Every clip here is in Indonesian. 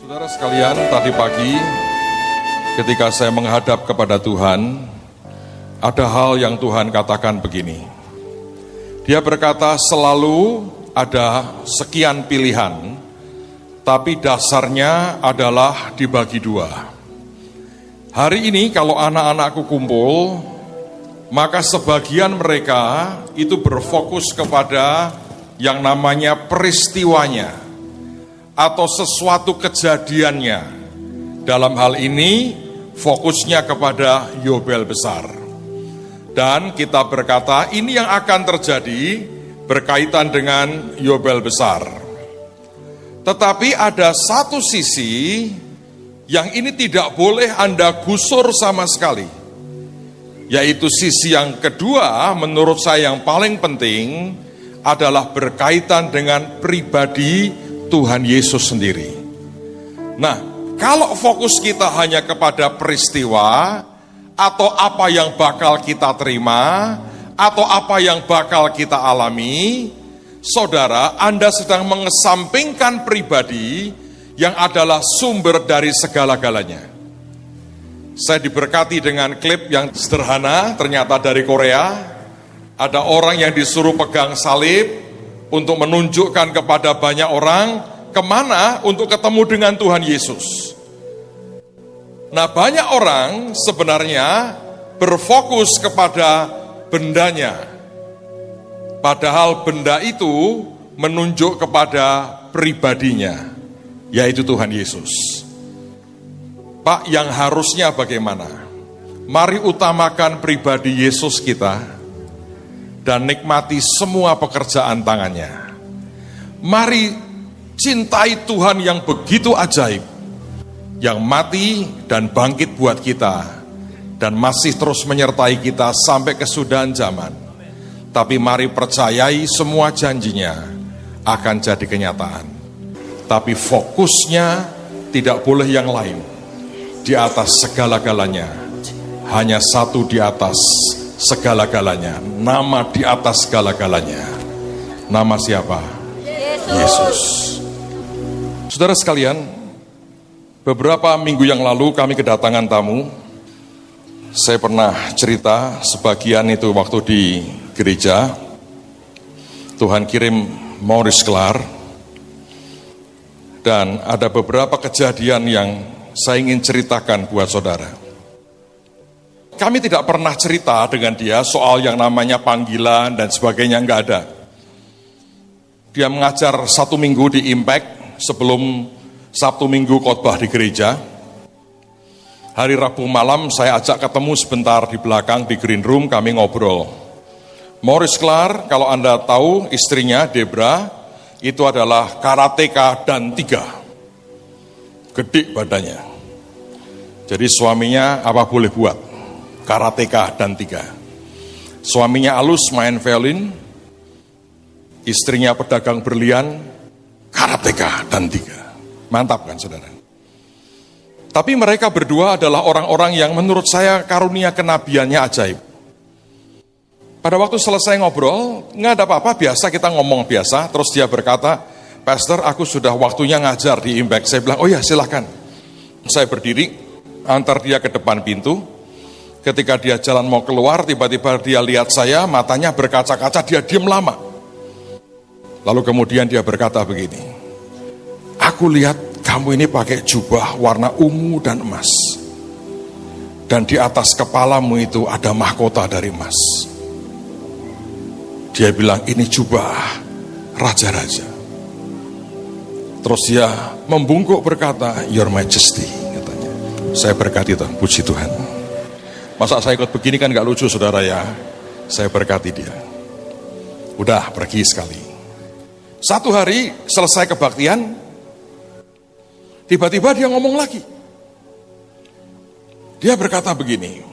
Saudara sekalian, tadi pagi ketika saya menghadap kepada Tuhan, ada hal yang Tuhan katakan begini. Dia berkata selalu ada sekian pilihan, tapi dasarnya adalah dibagi dua. Hari ini kalau anak-anakku kumpul, maka sebagian mereka itu berfokus kepada yang namanya peristiwanya atau sesuatu kejadiannya. Dalam hal ini fokusnya kepada Yobel besar. Dan kita berkata ini yang akan terjadi berkaitan dengan Yobel besar. Tetapi ada satu sisi yang ini tidak boleh Anda gusur sama sekali. Yaitu sisi yang kedua menurut saya yang paling penting adalah berkaitan dengan pribadi Tuhan Yesus sendiri. Nah, kalau fokus kita hanya kepada peristiwa atau apa yang bakal kita terima atau apa yang bakal kita alami, saudara, Anda sedang mengesampingkan pribadi yang adalah sumber dari segala-galanya. Saya diberkati dengan klip yang sederhana, ternyata dari Korea. Ada orang yang disuruh pegang salib untuk menunjukkan kepada banyak orang kemana untuk ketemu dengan Tuhan Yesus. Nah, banyak orang sebenarnya berfokus kepada bendanya. Padahal benda itu menunjuk kepada pribadinya, yaitu Tuhan Yesus. Pak, yang harusnya bagaimana? Mari utamakan pribadi Yesus kita dan nikmati semua pekerjaan tangannya. Mari cintai Tuhan yang begitu ajaib, yang mati dan bangkit buat kita, dan masih terus menyertai kita sampai kesudahan zaman. Tapi mari percayai semua janjinya akan jadi kenyataan. Tapi fokusnya tidak boleh yang lain. Di atas segala-galanya, hanya satu di atas segala-galanya, nama di atas segala-galanya. Nama siapa? Yesus. Saudara sekalian, beberapa minggu yang lalu kami kedatangan tamu. Saya pernah cerita sebagian itu waktu di gereja. Tuhan kirim Maurice Clark. Dan ada beberapa kejadian yang saya ingin ceritakan buat saudara. Kami tidak pernah cerita dengan dia soal yang namanya panggilan dan sebagainya, enggak ada. Dia mengajar 1 minggu di Impact sebelum Sabtu Minggu khotbah di gereja. Hari Rabu malam saya ajak ketemu sebentar di belakang di green room, kami ngobrol. Maurice Clark, kalau Anda tahu istrinya Debra, itu adalah karateka dan 3. Gede badannya. Jadi suaminya apa boleh buat? Karateka dan 3. Suaminya alus main violin, istrinya pedagang berlian, karateka dan 3. Mantap kan saudara? Tapi mereka berdua adalah orang-orang yang menurut saya karunia kenabiannya ajaib. Pada waktu selesai ngobrol, nggak ada apa-apa, biasa kita ngomong biasa, terus dia berkata, Pastor, aku sudah waktunya ngajar di Impact. Saya bilang, oh ya silahkan. Saya berdiri, antar dia ke depan pintu. Ketika dia jalan mau keluar, tiba-tiba dia lihat saya, matanya berkaca-kaca, dia diam lama. Lalu kemudian dia berkata begini, aku lihat kamu ini pakai jubah warna ungu dan emas. Dan di atas kepalamu itu ada mahkota dari emas. Dia bilang, ini jubah raja-raja. Terus dia membungkuk berkata, Your Majesty, katanya. Saya berkati Tuhan, puji Tuhan. Masa saya ikut begini kan gak lucu saudara ya. Saya berkati dia. Udah pergi sekali. Satu hari selesai kebaktian, tiba-tiba dia ngomong lagi. Dia berkata begini,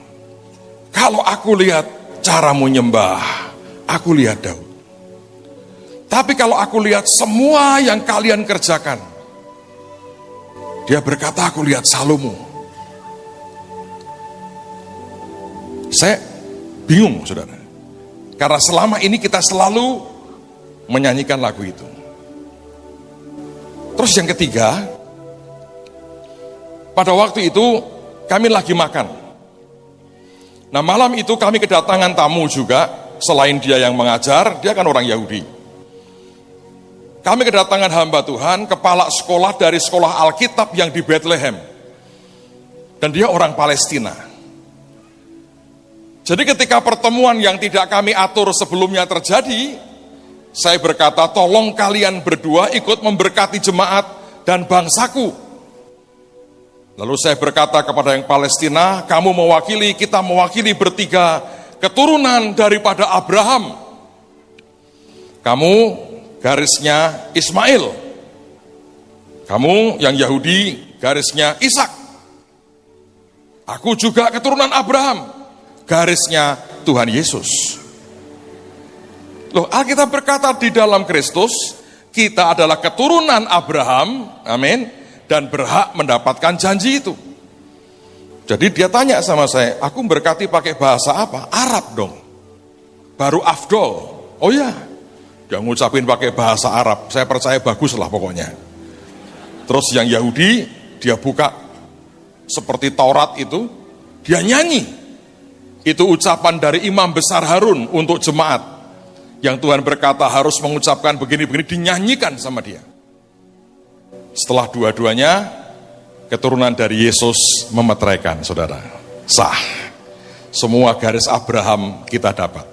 kalau aku lihat caramu nyembah, aku lihat Daud. Tapi kalau aku lihat semua yang kalian kerjakan, dia berkata aku lihat Salomo. Saya bingung saudara. Karena selama ini kita selalu menyanyikan lagu itu. Terus yang ketiga, Pada waktu itu kami lagi makan. Nah, malam itu kami kedatangan tamu juga. Selain dia yang mengajar, dia kan orang Yahudi. Kami kedatangan hamba Tuhan, kepala sekolah dari sekolah Alkitab yang di Bethlehem. Dan dia orang Palestina. Jadi ketika pertemuan yang tidak kami atur sebelumnya terjadi, saya berkata, tolong kalian berdua ikut memberkati jemaat dan bangsaku. Lalu saya berkata kepada yang Palestina, kamu mewakili, kita mewakili bertiga keturunan daripada Abraham. Kamu garisnya Ismail. Kamu yang Yahudi garisnya Ishak. Aku juga keturunan Abraham, garisnya Tuhan Yesus. Loh, Alkitab berkata di dalam Kristus, kita adalah keturunan Abraham, amin, dan berhak mendapatkan janji itu. Jadi dia tanya sama saya, aku berkati pakai bahasa apa? Arab dong. Baru afdol. Oh ya, dia ngucapin pakai bahasa Arab. Saya percaya bagus lah pokoknya. Terus yang Yahudi, dia buka seperti Taurat itu, dia nyanyi. Itu ucapan dari Imam Besar Harun untuk jemaat. Yang Tuhan berkata harus mengucapkan begini-begini, dinyanyikan sama dia. Setelah dua-duanya, keturunan dari Yesus memeteraikan, saudara. Sah. Semua garis Abraham kita dapat.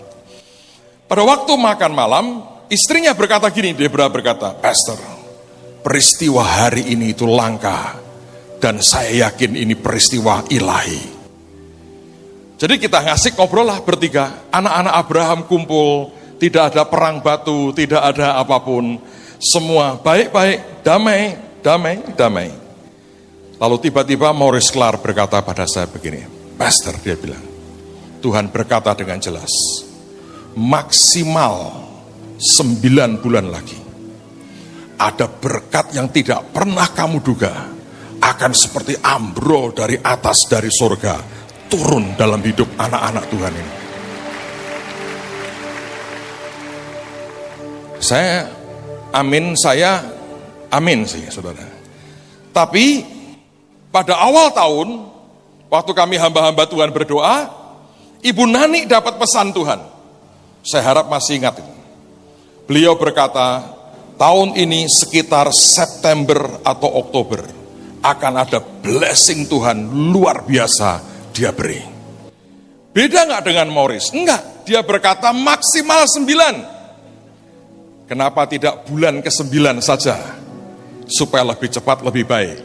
Pada waktu makan malam, istrinya berkata gini, Deborah berkata, Pastor, peristiwa hari ini itu langka, dan saya yakin ini peristiwa ilahi. Jadi kita ngasih ngobrol lah bertiga, anak-anak Abraham kumpul, tidak ada perang batu, tidak ada apapun, semua baik-baik, damai, damai, damai. Lalu tiba-tiba Maurice Clark berkata pada saya begini, Pastor, dia bilang, Tuhan berkata dengan jelas, maksimal 9 bulan lagi, ada berkat yang tidak pernah kamu duga, akan seperti ambrol dari atas dari surga, turun dalam hidup anak-anak Tuhan ini. Saya amin sih, saudara. Tapi pada awal tahun, waktu kami hamba-hamba Tuhan berdoa, Ibu Nani dapat pesan Tuhan. Saya harap masih ingat itu. Beliau berkata, tahun ini sekitar September atau Oktober, akan ada blessing Tuhan luar biasa dia beri. Beda nggak dengan Maurice? Enggak, dia berkata maksimal 9. Kenapa tidak bulan ke-9 saja? Supaya lebih cepat, lebih baik.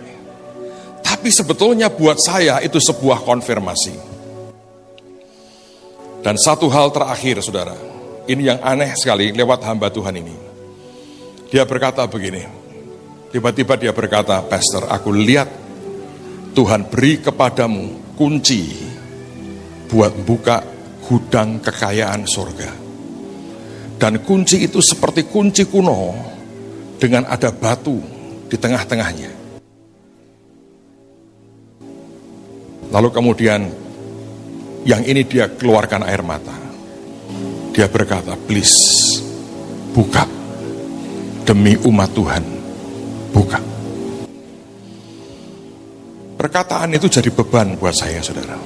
Tapi sebetulnya buat saya itu sebuah konfirmasi. Dan satu hal terakhir, saudara, ini yang aneh sekali lewat hamba Tuhan ini. Dia berkata begini, tiba-tiba dia berkata, Pastor, aku lihat Tuhan beri kepadamu kunci buat buka gudang kekayaan surga. Dan kunci itu seperti kunci kuno dengan ada batu di tengah-tengahnya. Lalu kemudian yang ini dia keluarkan air mata. Dia berkata, please, buka. Demi umat Tuhan, buka. Perkataan itu jadi beban buat saya, saudara.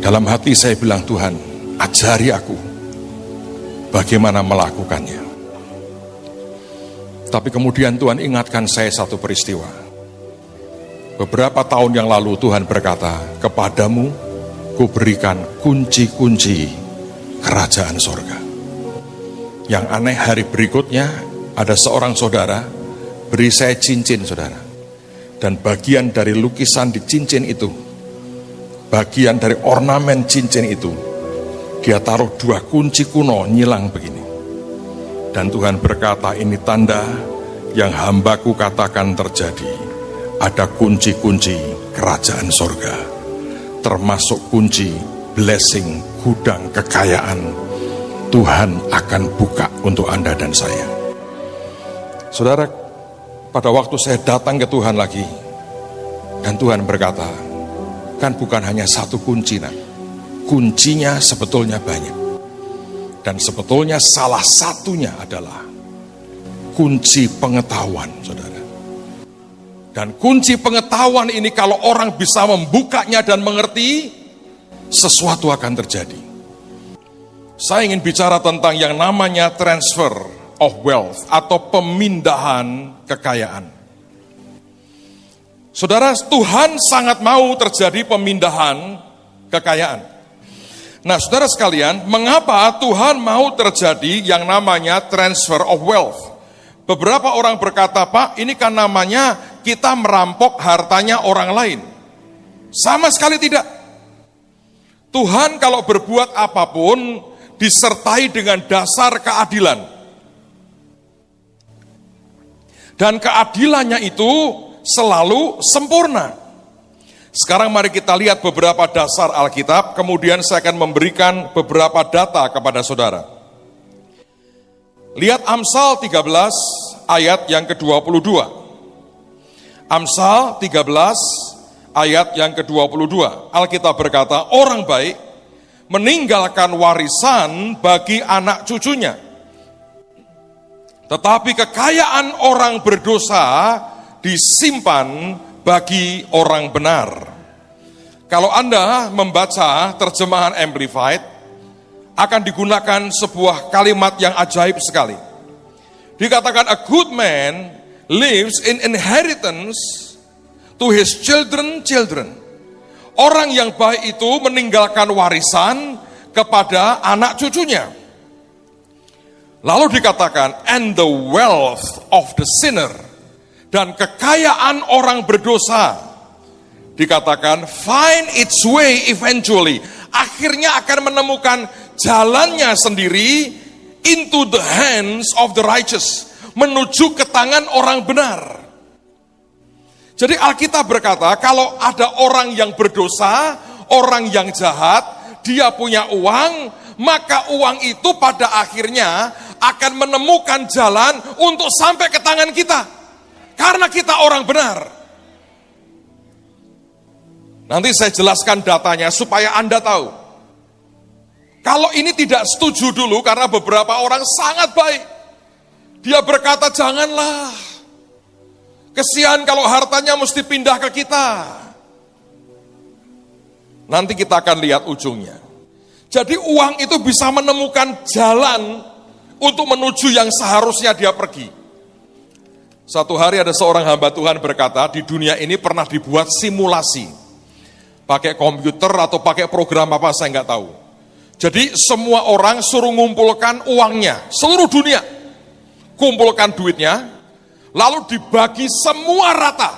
Dalam hati saya bilang, Tuhan, ajari aku bagaimana melakukannya. Tapi kemudian Tuhan ingatkan saya satu peristiwa. Beberapa tahun yang lalu Tuhan berkata, kepadamu ku berikan kunci-kunci kerajaan sorga. Yang aneh, hari berikutnya ada seorang saudara beri saya cincin, saudara. Dan bagian dari lukisan di cincin itu, bagian dari ornamen cincin itu, dia taruh 2 kunci kuno nyilang begini. Dan Tuhan berkata, ini tanda yang hambaku katakan terjadi. Ada kunci-kunci kerajaan sorga, termasuk kunci blessing, gudang kekayaan. Tuhan akan buka untuk Anda dan saya. Saudara, pada waktu saya datang ke Tuhan lagi, dan Tuhan berkata, kan bukan hanya 1 kunci, nak. Kuncinya sebetulnya banyak. Dan sebetulnya salah satunya adalah kunci pengetahuan, saudara. Dan kunci pengetahuan ini kalau orang bisa membukanya dan mengerti, sesuatu akan terjadi. Saya ingin bicara tentang yang namanya transfer of wealth atau pemindahan kekayaan. Saudara, Tuhan sangat mau terjadi pemindahan kekayaan. Nah, saudara sekalian, mengapa Tuhan mau terjadi yang namanya transfer of wealth? Beberapa orang berkata, Pak, ini kan namanya kita merampok hartanya orang lain. Sama sekali tidak. Tuhan kalau berbuat apapun disertai dengan dasar keadilan. Dan keadilannya itu selalu sempurna. Sekarang mari kita lihat beberapa dasar Alkitab, kemudian saya akan memberikan beberapa data kepada saudara. Lihat Amsal 13 ayat yang ke-22. Amsal 13 ayat yang ke-22. Alkitab berkata, orang baik meninggalkan warisan bagi anak cucunya. Tetapi kekayaan orang berdosa disimpan bagi orang benar. Kalau Anda membaca terjemahan Amplified, akan digunakan sebuah kalimat yang ajaib sekali. Dikatakan, a good man lives in inheritance to his children. Orang yang baik itu meninggalkan warisan kepada anak cucunya. Lalu dikatakan, and the wealth of the sinner, dan kekayaan orang berdosa, dikatakan, find its way eventually, akhirnya akan menemukan jalannya sendiri into the hands of the righteous, menuju ke tangan orang benar. Jadi Alkitab berkata, kalau ada orang yang berdosa, orang yang jahat, dia punya uang, maka uang itu pada akhirnya akan menemukan jalan untuk sampai ke tangan kita. Karena kita orang benar. Nanti saya jelaskan datanya supaya Anda tahu. Kalau ini tidak setuju dulu karena beberapa orang sangat baik. Dia berkata, janganlah. Kesian kalau hartanya mesti pindah ke kita. Nanti kita akan lihat ujungnya. Jadi uang itu bisa menemukan jalan untuk menuju yang seharusnya dia pergi. Satu hari ada seorang hamba Tuhan berkata, di dunia ini pernah dibuat simulasi. Pakai komputer atau pakai program apa saya nggak tahu. Jadi semua orang suruh ngumpulkan uangnya, seluruh dunia. Kumpulkan duitnya, lalu dibagi semua rata.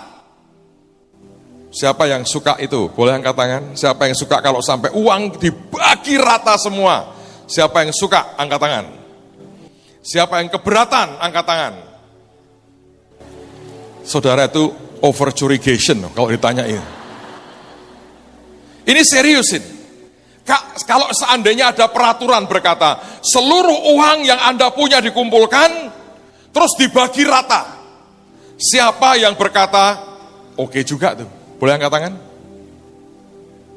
Siapa yang suka itu? Boleh angkat tangan. Siapa yang suka kalau sampai uang dibagi rata semua? Siapa yang suka? Angkat tangan. Siapa yang keberatan? Angkat tangan. Saudara, itu overcurigation kalau ditanyain. Ini seriusin. Kalau seandainya ada peraturan berkata, seluruh uang yang Anda punya dikumpulkan, terus dibagi rata. Siapa yang berkata, oke juga tuh, boleh angkat tangan?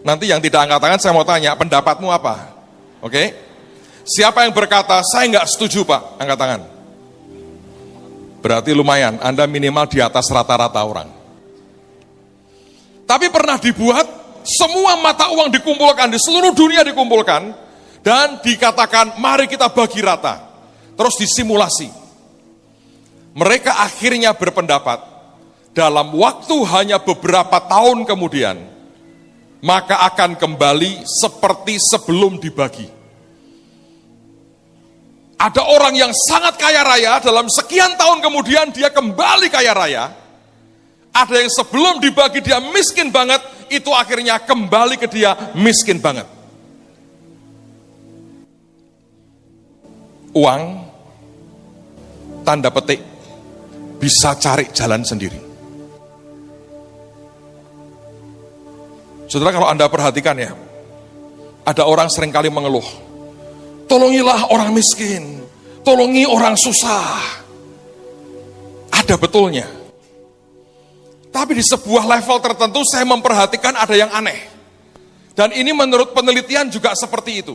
Nanti yang tidak angkat tangan saya mau tanya, pendapatmu apa? Oke? Siapa yang berkata, saya nggak setuju Pak, angkat tangan. Berarti lumayan, Anda minimal di atas rata-rata orang. Tapi pernah dibuat, semua mata uang dikumpulkan, di seluruh dunia dikumpulkan, dan dikatakan, mari kita bagi rata. Terus disimulasi. Mereka akhirnya berpendapat, dalam waktu hanya beberapa tahun kemudian, maka akan kembali seperti sebelum dibagi. Ada orang yang sangat kaya raya, dalam sekian tahun kemudian dia kembali kaya raya. Ada yang sebelum dibagi dia miskin banget, itu akhirnya kembali ke dia miskin banget. Uang, tanda petik, bisa cari jalan sendiri. Saudara, kalau Anda perhatikan ya, ada orang seringkali mengeluh, tolongilah orang miskin, tolongi orang susah. Ada betulnya. Tapi di sebuah level tertentu saya memperhatikan ada yang aneh. Dan ini menurut penelitian juga seperti itu.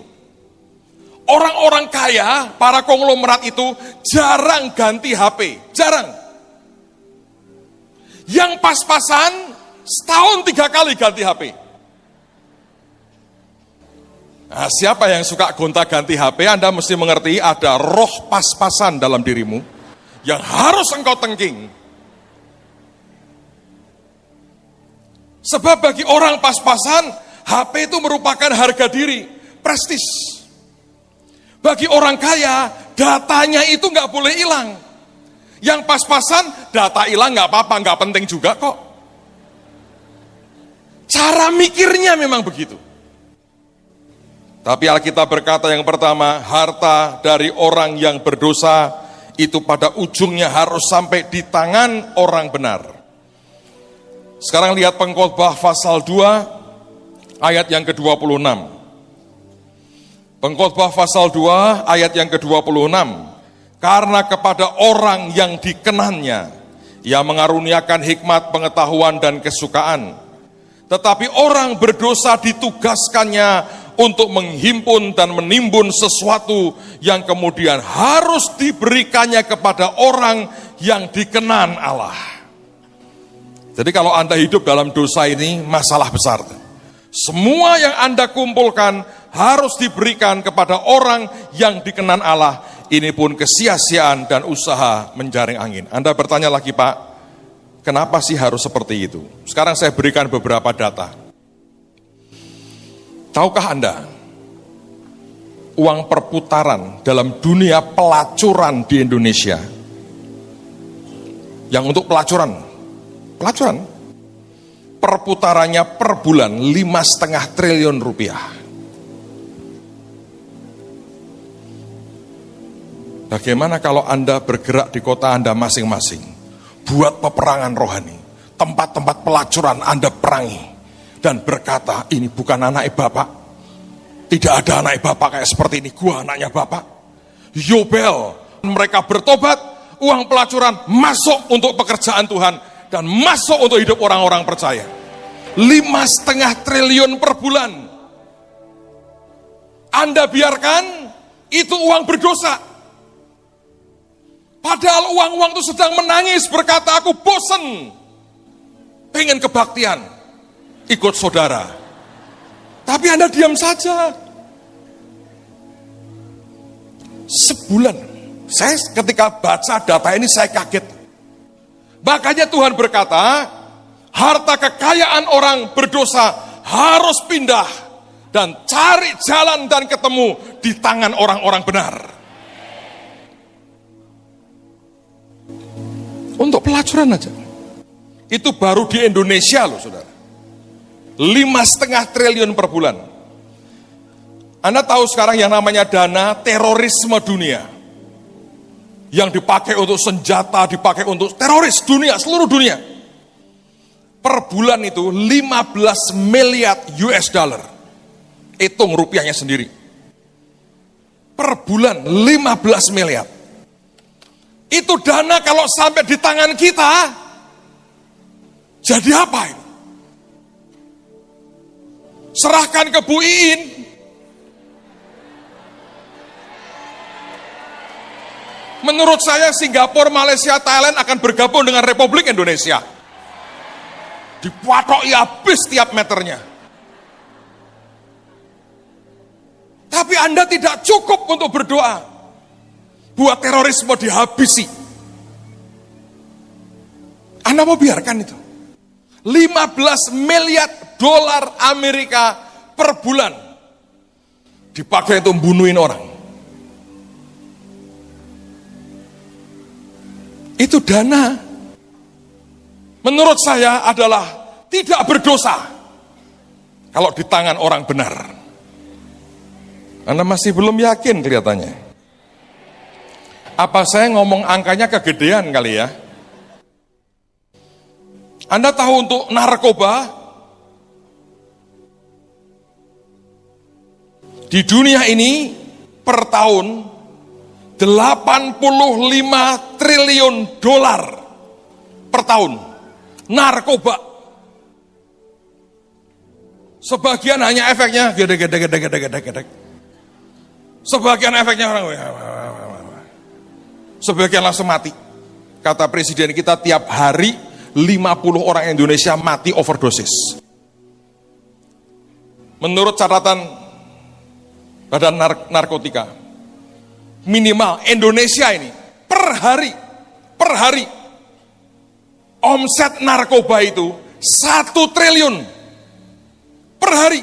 Orang-orang kaya, para konglomerat itu jarang ganti HP, jarang. Yang pas-pasan setahun 3 kali ganti HP. Nah, siapa yang suka gonta-ganti HP, Anda mesti mengerti ada roh pas-pasan dalam dirimu yang harus engkau tengking. Sebab bagi orang pas-pasan, HP itu merupakan harga diri, prestis. Bagi orang kaya, datanya itu nggak boleh hilang. Yang pas-pasan, data hilang nggak apa-apa, nggak penting juga kok. Cara mikirnya memang begitu. Tapi Alkitab berkata yang pertama, harta dari orang yang berdosa itu pada ujungnya harus sampai di tangan orang benar. Sekarang lihat Pengkhotbah pasal 2 ayat yang ke-26. Pengkhotbah pasal 2 ayat yang ke-26. Karena kepada orang yang dikenannya, ia mengaruniakan hikmat, pengetahuan, dan kesukaan. Tetapi orang berdosa ditugaskannya untuk menghimpun dan menimbun sesuatu yang kemudian harus diberikannya kepada orang yang dikenan Allah. Jadi kalau Anda hidup dalam dosa ini, masalah besar. Semua yang Anda kumpulkan harus diberikan kepada orang yang dikenan Allah. Ini pun kesia-siaan dan usaha menjaring angin. Anda bertanya lagi, Pak, kenapa sih harus seperti itu? Sekarang saya berikan beberapa data. Tahukah Anda, uang perputaran dalam dunia pelacuran di Indonesia, yang untuk pelacuran, perputarannya per bulan 5,5 triliun rupiah. Bagaimana kalau Anda bergerak di kota Anda masing-masing, buat peperangan rohani, tempat-tempat pelacuran Anda perangi, dan berkata, ini bukan anak Bapak, tidak ada anak Bapak kayak seperti ini, gua anaknya Bapak. Yobel, mereka bertobat, uang pelacuran masuk untuk pekerjaan Tuhan, dan masuk untuk hidup orang-orang percaya. 5,5 triliun per bulan. Anda biarkan, itu uang berdosa. Padahal uang-uang itu sedang menangis, berkata, aku bosen, pengen kebaktian, ikut saudara. Tapi Anda diam saja. Sebulan, saya ketika baca data ini saya kaget. Makanya Tuhan berkata, harta kekayaan orang berdosa harus pindah dan cari jalan dan ketemu di tangan orang-orang benar. Untuk pelacuran aja. Itu baru di Indonesia loh, saudara. 5,5 triliun per bulan. Anda tahu sekarang yang namanya dana terorisme dunia, yang dipakai untuk senjata, dipakai untuk teroris dunia, seluruh dunia. Per bulan itu 15 miliar US dollar. Hitung rupiahnya sendiri. Per bulan 15 miliar. Itu dana kalau sampai di tangan kita, jadi apa ini? Serahkan ke Bu Iin. Menurut saya Singapura, Malaysia, Thailand akan bergabung dengan Republik Indonesia. Dipatoki habis tiap meternya. Tapi Anda tidak cukup untuk berdoa. Buat terorisme dihabisi. Anda mau biarkan itu? 15 miliar dolar Amerika per bulan dipakai untuk membunuhin orang. Itu dana, menurut saya adalah tidak berdosa kalau di tangan orang benar. Anda masih belum yakin kelihatannya. Apa saya ngomong angkanya kegedean kali ya? Anda tahu untuk narkoba, di dunia ini per tahun 85 triliun dolar per tahun. Narkoba. Sebagian hanya efeknya gedek. Sebagian efeknya orang, sebagian langsung mati. Kata presiden kita tiap hari 50 orang Indonesia mati overdosis. Menurut catatan Badan Narkotika, minimal Indonesia ini per hari omset narkoba itu 1 triliun per hari.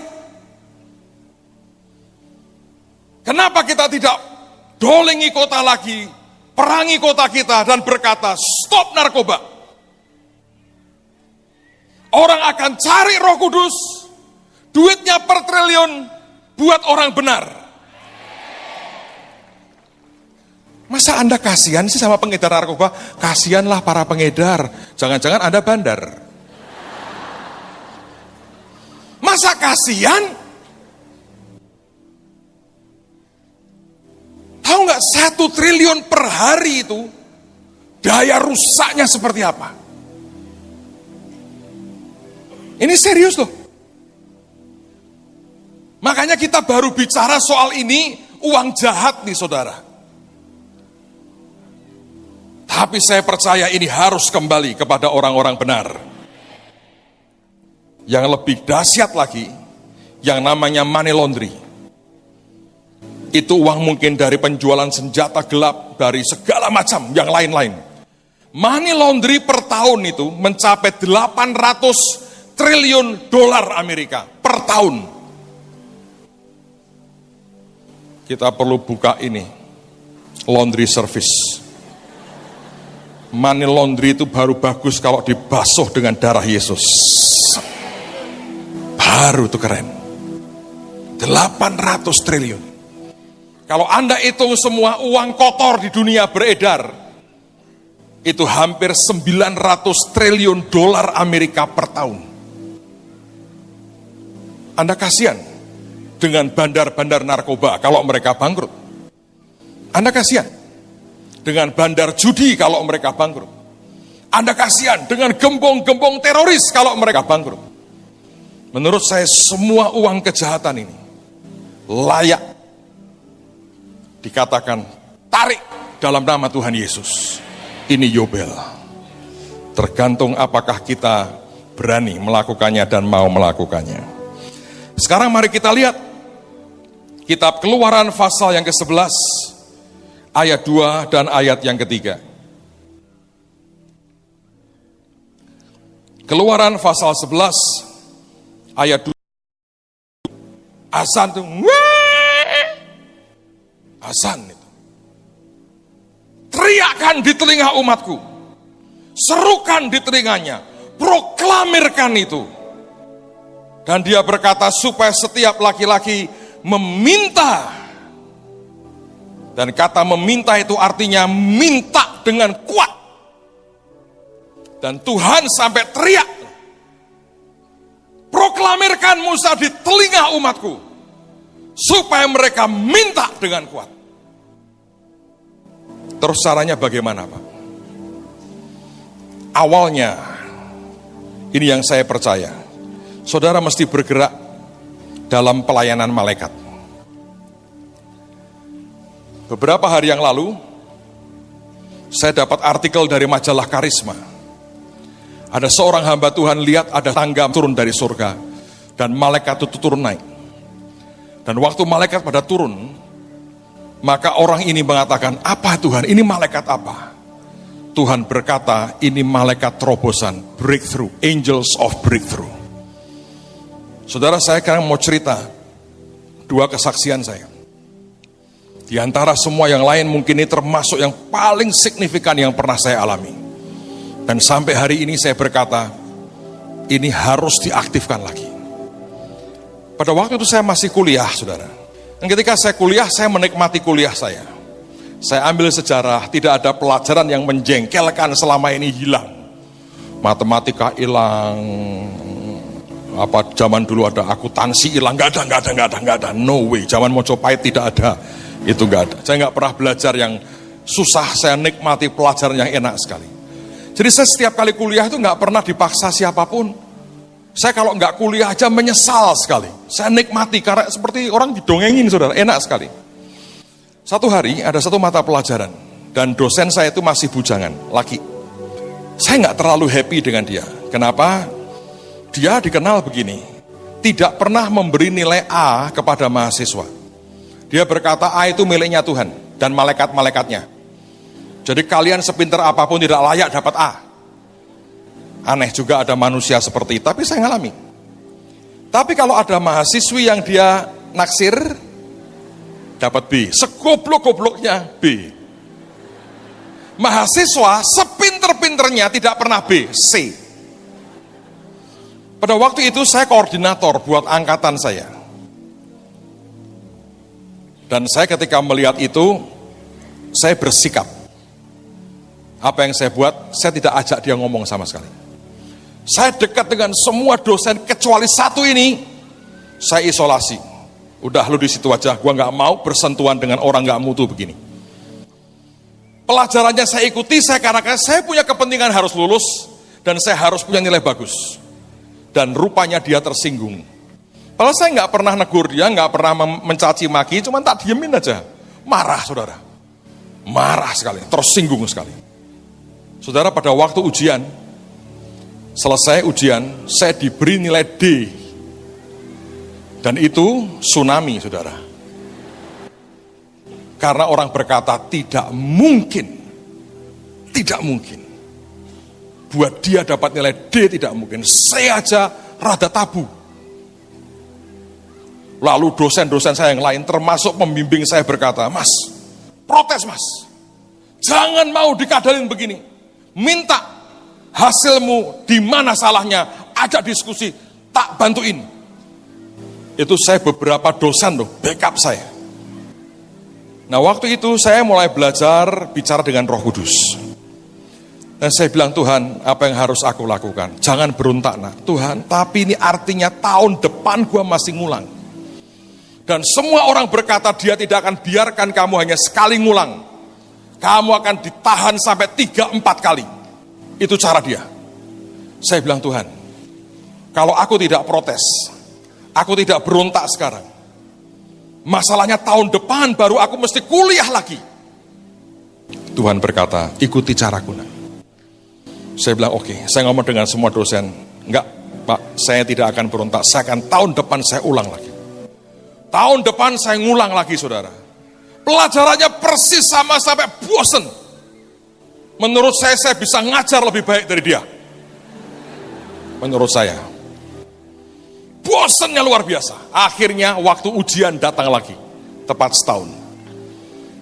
Kenapa kita tidak dolengi kota lagi, perangi kota kita dan berkata stop narkoba? Orang akan cari Roh Kudus, duitnya per triliun buat orang benar. Masa Anda kasihan sih sama pengedar narkoba? Kasihanlah para pengedar, jangan-jangan Anda bandar. Masa kasihan? Tahu nggak 1 triliun per hari itu daya rusaknya seperti apa? Ini serius loh. Makanya kita baru bicara soal ini, uang jahat nih saudara. Tapi saya percaya ini harus kembali kepada orang-orang benar. Yang lebih dahsyat lagi, yang namanya money laundry. Itu uang mungkin dari penjualan senjata gelap, dari segala macam yang lain-lain. Money laundry per tahun itu mencapai 800 triliun dolar Amerika per tahun. Kita perlu buka ini, laundry service. Money laundry itu baru bagus kalau dibasuh dengan darah Yesus. Baru itu keren. 800 triliun. Kalau Anda hitung semua uang kotor di dunia beredar, itu hampir 900 triliun dolar Amerika per tahun. Anda kasihan dengan bandar-bandar narkoba kalau mereka bangkrut. Anda kasihan dengan bandar judi kalau mereka bangkrut. Anda kasihan dengan gembong-gembong teroris kalau mereka bangkrut. Menurut saya semua uang kejahatan ini layak dikatakan tarik dalam nama Tuhan Yesus. Ini Yobel. Tergantung apakah kita berani melakukannya dan mau melakukannya. Sekarang mari kita lihat kitab Keluaran pasal yang ke-11 ayat 2 dan ayat yang ketiga. Keluaran pasal 11 ayat 2. Azan itu, azan itu. Teriakkan di telinga umatku, serukan di telinganya, proklamirkan itu. Dan dia berkata supaya setiap laki-laki meminta. Dan kata meminta itu artinya minta dengan kuat. Dan Tuhan sampai teriak, proklamirkan Musa di telinga umatku, supaya mereka minta dengan kuat. Terus caranya bagaimana Pak? Awalnya, ini yang saya percaya, saudara mesti bergerak dalam pelayanan malaikat. Beberapa hari yang lalu, saya dapat artikel dari majalah Karisma. Ada seorang hamba Tuhan lihat ada tangga turun dari surga, dan malaikat itu turun naik. Dan waktu malaikat pada turun, maka orang ini mengatakan, apa Tuhan, ini malaikat apa? Tuhan berkata, ini malaikat terobosan, breakthrough, angels of breakthrough. Saudara, saya sekarang mau cerita 2 kesaksian saya. Di antara semua yang lain mungkin ini termasuk yang paling signifikan yang pernah saya alami. Dan sampai hari ini saya berkata, ini harus diaktifkan lagi. Pada waktu itu saya masih kuliah, saudara. Dan ketika saya kuliah, saya menikmati kuliah saya. Saya ambil sejarah, tidak ada pelajaran yang menjengkelkan selama ini hilang. Matematika hilang, apa zaman dulu ada akuntansi hilang, nggak ada, no way. Zaman Mojopahit tidak ada, itu nggak ada. Saya nggak pernah belajar yang susah, saya nikmati pelajaran yang enak sekali. Jadi saya setiap kali kuliah itu nggak pernah dipaksa siapapun. Saya kalau nggak kuliah aja menyesal sekali. Saya nikmati karena seperti orang didongengin, saudara, enak sekali. Satu hari ada satu mata pelajaran dan dosen saya itu masih bujangan, laki. Saya nggak terlalu happy dengan dia. Kenapa? Dia dikenal begini, tidak pernah memberi nilai A kepada mahasiswa. Dia berkata A itu miliknya Tuhan dan malaikat-malaikatnya. Jadi kalian sepintar apapun tidak layak dapat A. Aneh juga ada manusia seperti itu, tapi saya ngalami. Tapi kalau ada mahasiswi yang dia naksir, dapat B. Segoblok-gobloknya B. Mahasiswa sepinter-pinternya tidak pernah B, C. Pada waktu itu saya koordinator buat angkatan saya. Dan saya ketika melihat itu, saya bersikap. Apa yang saya buat, saya tidak ajak dia ngomong sama sekali. Saya dekat dengan semua dosen kecuali satu ini, saya isolasi. Udah lu di situ aja, gua nggak mau bersentuhan dengan orang nggak mutu begini. Pelajarannya saya ikuti, karena saya punya kepentingan harus lulus dan saya harus punya nilai bagus. Dan rupanya dia tersinggung. Padahal saya nggak pernah negur dia, nggak pernah mencaci maki, cuma tak diemin aja. Marah saudara, marah sekali, tersinggung sekali. Saudara, pada waktu ujian, selesai ujian, saya diberi nilai D. Dan itu tsunami, saudara. Karena orang berkata, tidak mungkin. Buat dia dapat nilai D tidak mungkin. Saya aja rada tabu. Lalu dosen-dosen saya yang lain, termasuk pembimbing saya berkata, Mas, protes mas. Jangan mau dikadalin begini. Minta hasilmu di mana salahnya, ajak diskusi, tak bantuin. Itu saya beberapa dosen loh, backup saya. Nah waktu itu saya mulai belajar bicara dengan Roh Kudus. Dan saya bilang, Tuhan, apa yang harus aku lakukan? Jangan berontak nak, Tuhan, tapi ini artinya tahun depan gua masih ngulang. Dan semua orang berkata dia tidak akan biarkan kamu hanya sekali ngulang. Kamu akan ditahan sampai 3-4 kali. Itu cara dia. Saya bilang, Tuhan, kalau aku tidak protes, aku tidak berontak sekarang, masalahnya tahun depan baru aku mesti kuliah lagi. Tuhan berkata, ikuti caraku nak. Saya bilang, oke. Saya ngomong dengan semua dosen, enggak Pak, saya tidak akan berontak, saya akan tahun depan saya ulang lagi. Tahun depan saya ngulang lagi saudara. Pelajarannya persis sama sampai bosen. Menurut saya bisa ngajar lebih baik dari dia. Menurut saya. Bosennya luar biasa. Akhirnya waktu ujian datang lagi. Tepat setahun.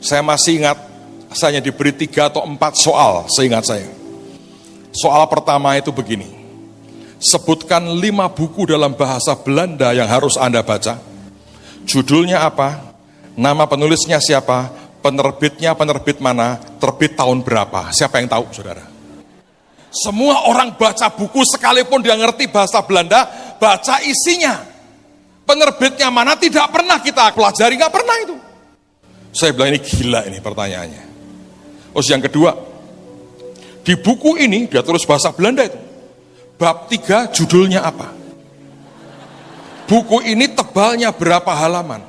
Saya masih ingat, saya diberi 3 atau 4 soal, seingat saya. Soal pertama itu begini. Sebutkan 5 buku dalam bahasa Belanda yang harus Anda baca. Judulnya apa? Nama penulisnya siapa? Penerbitnya penerbit mana? Terbit tahun berapa? Siapa yang tahu, saudara? Semua orang baca buku sekalipun dia ngerti bahasa Belanda, baca isinya. Penerbitnya mana? Tidak pernah kita pelajari, nggak pernah itu. Saya bilang ini gila ini pertanyaannya. Terus yang kedua, di buku ini dia tulis bahasa Belanda itu. Bab 3 judulnya apa? Buku ini tebalnya berapa halaman?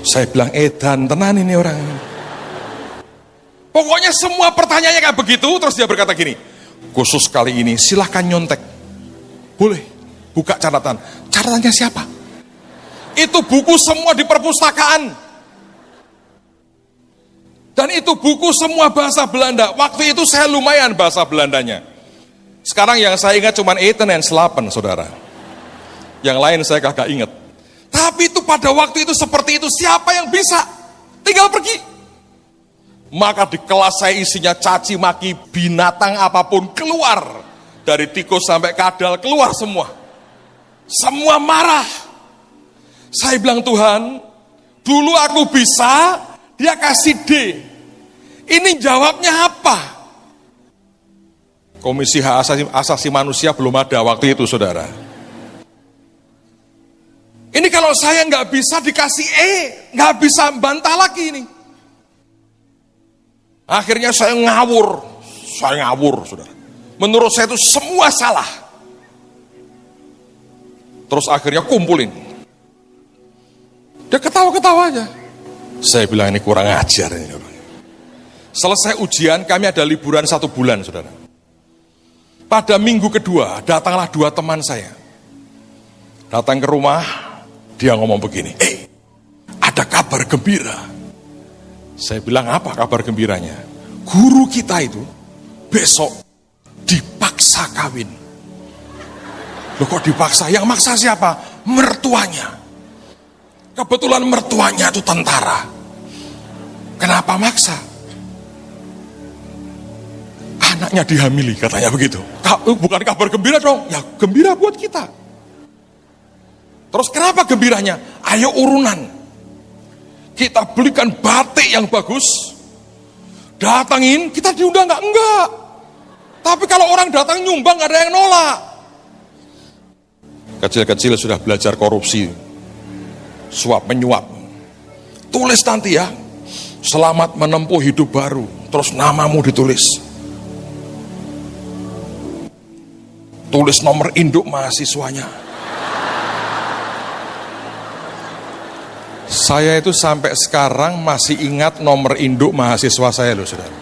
Saya bilang, edan tenan ini orang. Pokoknya semua pertanyaannya kayak begitu, terus dia berkata gini, khusus kali ini silahkan nyontek. Boleh, buka catatan. Catatannya siapa? Itu buku semua di perpustakaan. Dan itu buku semua bahasa Belanda. Waktu itu saya lumayan bahasa Belandanya. Sekarang yang saya ingat cuma eten en slapen, saudara. Yang lain saya kagak ingat. Tapi itu pada waktu itu seperti itu, siapa yang bisa? Tinggal pergi. Maka di kelas saya isinya caci maki, binatang apapun keluar. Dari tikus sampai kadal keluar semua. Semua marah. Saya bilang, Tuhan, dulu aku bisa, dia kasih D. Ini jawabnya apa? Komisi Hak Asasi Manusia belum ada waktu itu, saudara. Ini kalau saya nggak bisa dikasih E, nggak bisa bantah lagi ini. Akhirnya saya ngawur, saudara. Menurut saya itu semua salah. Terus akhirnya kumpulin. Dia ketawa-ketawa aja. Saya bilang ini kurang ajar ini orang. Selesai ujian, kami ada liburan 1 bulan, saudara. Pada minggu kedua, datanglah 2 teman saya. Datang ke rumah, dia ngomong begini, ada kabar gembira. Saya bilang, apa kabar gembiranya? Guru kita itu besok dipaksa kawin. Loh kok dipaksa? Yang maksa siapa? Mertuanya. Kebetulan mertuanya itu tentara. Kenapa maksa? Anaknya dihamili, katanya begitu. Bukan kabar gembira dong, ya gembira buat kita. Terus kenapa gembiranya? Ayo urunan. Kita belikan batik yang bagus, datangin, kita diundang nggak? Enggak. Tapi kalau orang datang nyumbang nggak ada yang nolak. Kecil-kecil sudah belajar korupsi, suap menyuap. Tulis nanti ya, selamat menempuh hidup baru, terus namamu ditulis. Tulis nomor induk mahasiswanya. Saya itu sampai sekarang masih ingat nomor induk mahasiswa saya loh, saudara.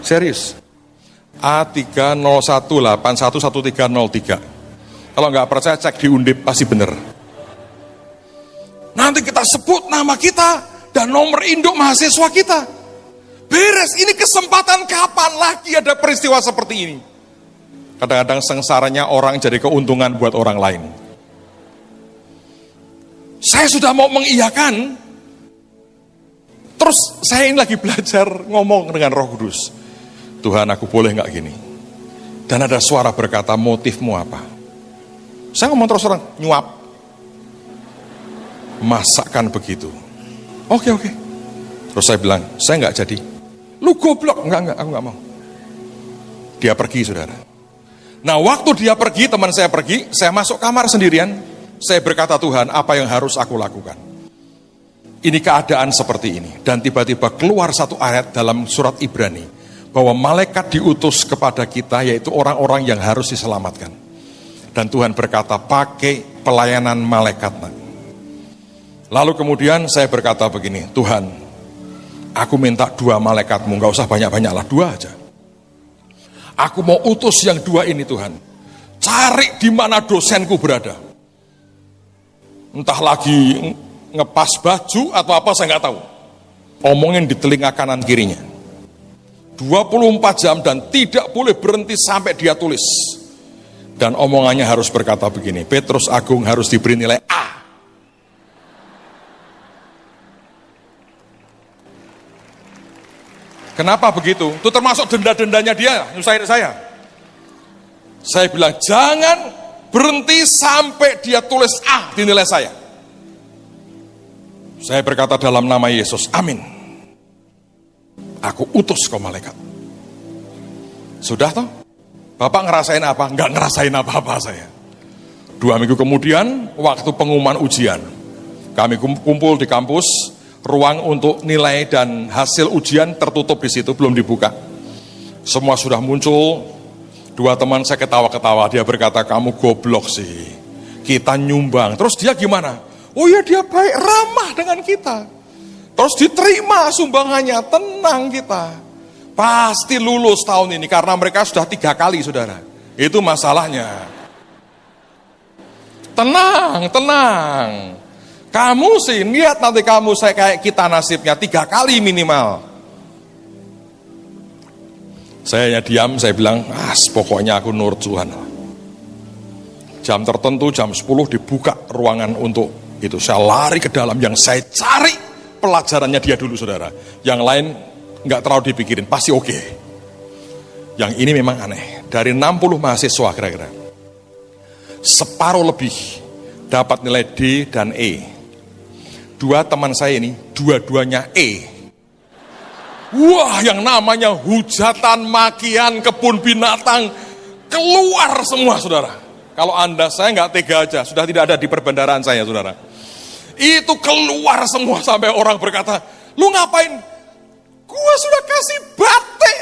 Serius. A301811303. Kalau nggak percaya cek di Undip, pasti bener. Nanti kita sebut nama kita dan nomor induk mahasiswa kita. Beres, ini kesempatan kapan lagi ada peristiwa seperti ini? Kadang-kadang sengsaranya orang jadi keuntungan buat orang lain. Saya sudah mau mengiyakan, terus saya ini lagi belajar ngomong dengan Roh Kudus. Tuhan, aku boleh nggak gini? Dan ada suara berkata, motifmu apa? Saya ngomong terus orang, nyuap. Masakan begitu. Oke. Terus saya bilang, saya nggak jadi. Lu goblok, enggak, aku nggak mau. Dia pergi, saudara. Nah, waktu dia pergi, teman saya pergi, saya masuk kamar sendirian. Saya berkata, Tuhan, apa yang harus aku lakukan? Ini keadaan seperti ini. Dan tiba-tiba keluar satu ayat dalam surat Ibrani, bahwa malaikat diutus kepada kita, yaitu orang-orang yang harus diselamatkan. Dan Tuhan berkata, pakai pelayanan malaikat. Lalu kemudian saya berkata begini, Tuhan, aku minta 2 malaikatmu, gak usah banyak-banyak lah, 2 aja. Aku mau utus yang 2 ini, Tuhan. Cari di mana dosenku berada. Entah lagi ngepas baju atau apa, saya nggak tahu. Omongin di telinga kanan kirinya. 24 jam dan tidak boleh berhenti sampai dia tulis. Dan omongannya harus berkata begini, Petrus Agung harus diberi nilai A. Kenapa begitu? Itu termasuk denda-dendanya dia, nyusahin saya. Saya bilang, jangan berhenti sampai dia tulis A di nilai saya. Saya berkata dalam nama Yesus, amin. Aku utus kau malaikat. Sudah toh? Bapak ngerasain apa? Enggak ngerasain apa-apa saya. 2 minggu kemudian, waktu pengumuman ujian, kami kumpul di kampus, ruang untuk nilai dan hasil ujian tertutup di situ, belum dibuka. Semua sudah muncul. 2 teman saya ketawa-ketawa, dia berkata, kamu goblok sih, kita nyumbang. Terus dia gimana? Oh ya, dia baik, ramah dengan kita. Terus diterima sumbangannya, tenang kita. Pasti lulus tahun ini, karena mereka sudah 3 kali, saudara. Itu masalahnya. Tenang. Kamu sih, lihat nanti kamu, saya kayak kita nasibnya, 3 kali minimal. Saya hanya diam, saya bilang, pokoknya aku nurut Tuhan. Jam tertentu, jam 10 dibuka ruangan untuk itu. Saya lari ke dalam, yang saya cari pelajarannya dia dulu, saudara. Yang lain nggak terlalu dipikirin, pasti oke. Yang ini memang aneh. Dari 60 mahasiswa kira-kira, separuh lebih dapat nilai D dan E. 2 teman saya ini, dua-duanya E. Wah, yang namanya hujatan, makian, kebun binatang, keluar semua, saudara. Kalau Anda, saya nggak tega aja, sudah tidak ada di perbendaharaan saya, saudara. Itu keluar semua, sampai orang berkata, lu ngapain? Gua sudah kasih batik.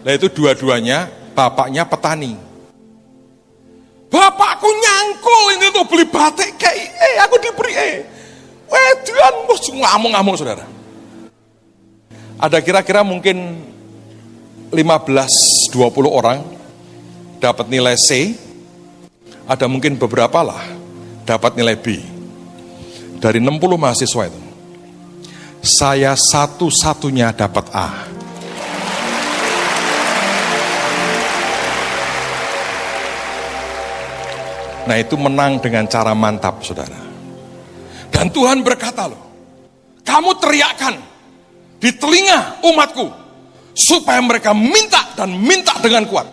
Nah itu dua-duanya, bapaknya petani. Bapakku nyangkul ini tuh beli batik kayak aku diberi Tuhan, ngamuk-ngamuk, saudara. Ada kira-kira mungkin 15-20 orang dapat nilai C, ada mungkin beberapa lah dapat nilai B. Dari 60 mahasiswa itu, saya satu-satunya dapat A. Nah, itu menang dengan cara mantap, saudara. Dan Tuhan berkata loh, kamu teriakkan di telinga umatku, supaya mereka minta dan minta dengan kuat.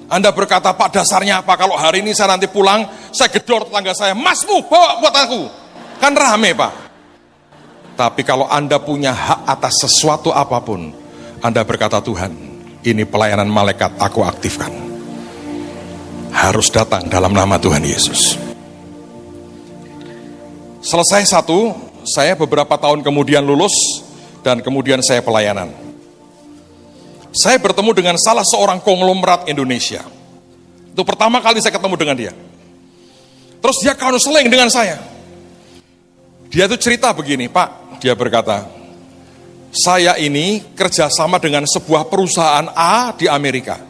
Anda berkata, Pak, dasarnya apa? Kalau hari ini saya nanti pulang, saya gedor tetangga saya, masmu bawa buat aku. Kan rame, Pak. Tapi kalau Anda punya hak atas sesuatu apapun, Anda berkata, Tuhan, ini pelayanan malaikat aku aktifkan. Harus datang dalam nama Tuhan Yesus. Selesai satu, saya beberapa tahun kemudian lulus, dan kemudian saya pelayanan. Saya bertemu dengan salah seorang konglomerat Indonesia. Itu pertama kali saya ketemu dengan dia. Terus dia counseling dengan saya. Dia tuh cerita begini, Pak, dia berkata, saya ini kerjasama dengan sebuah perusahaan A di Amerika.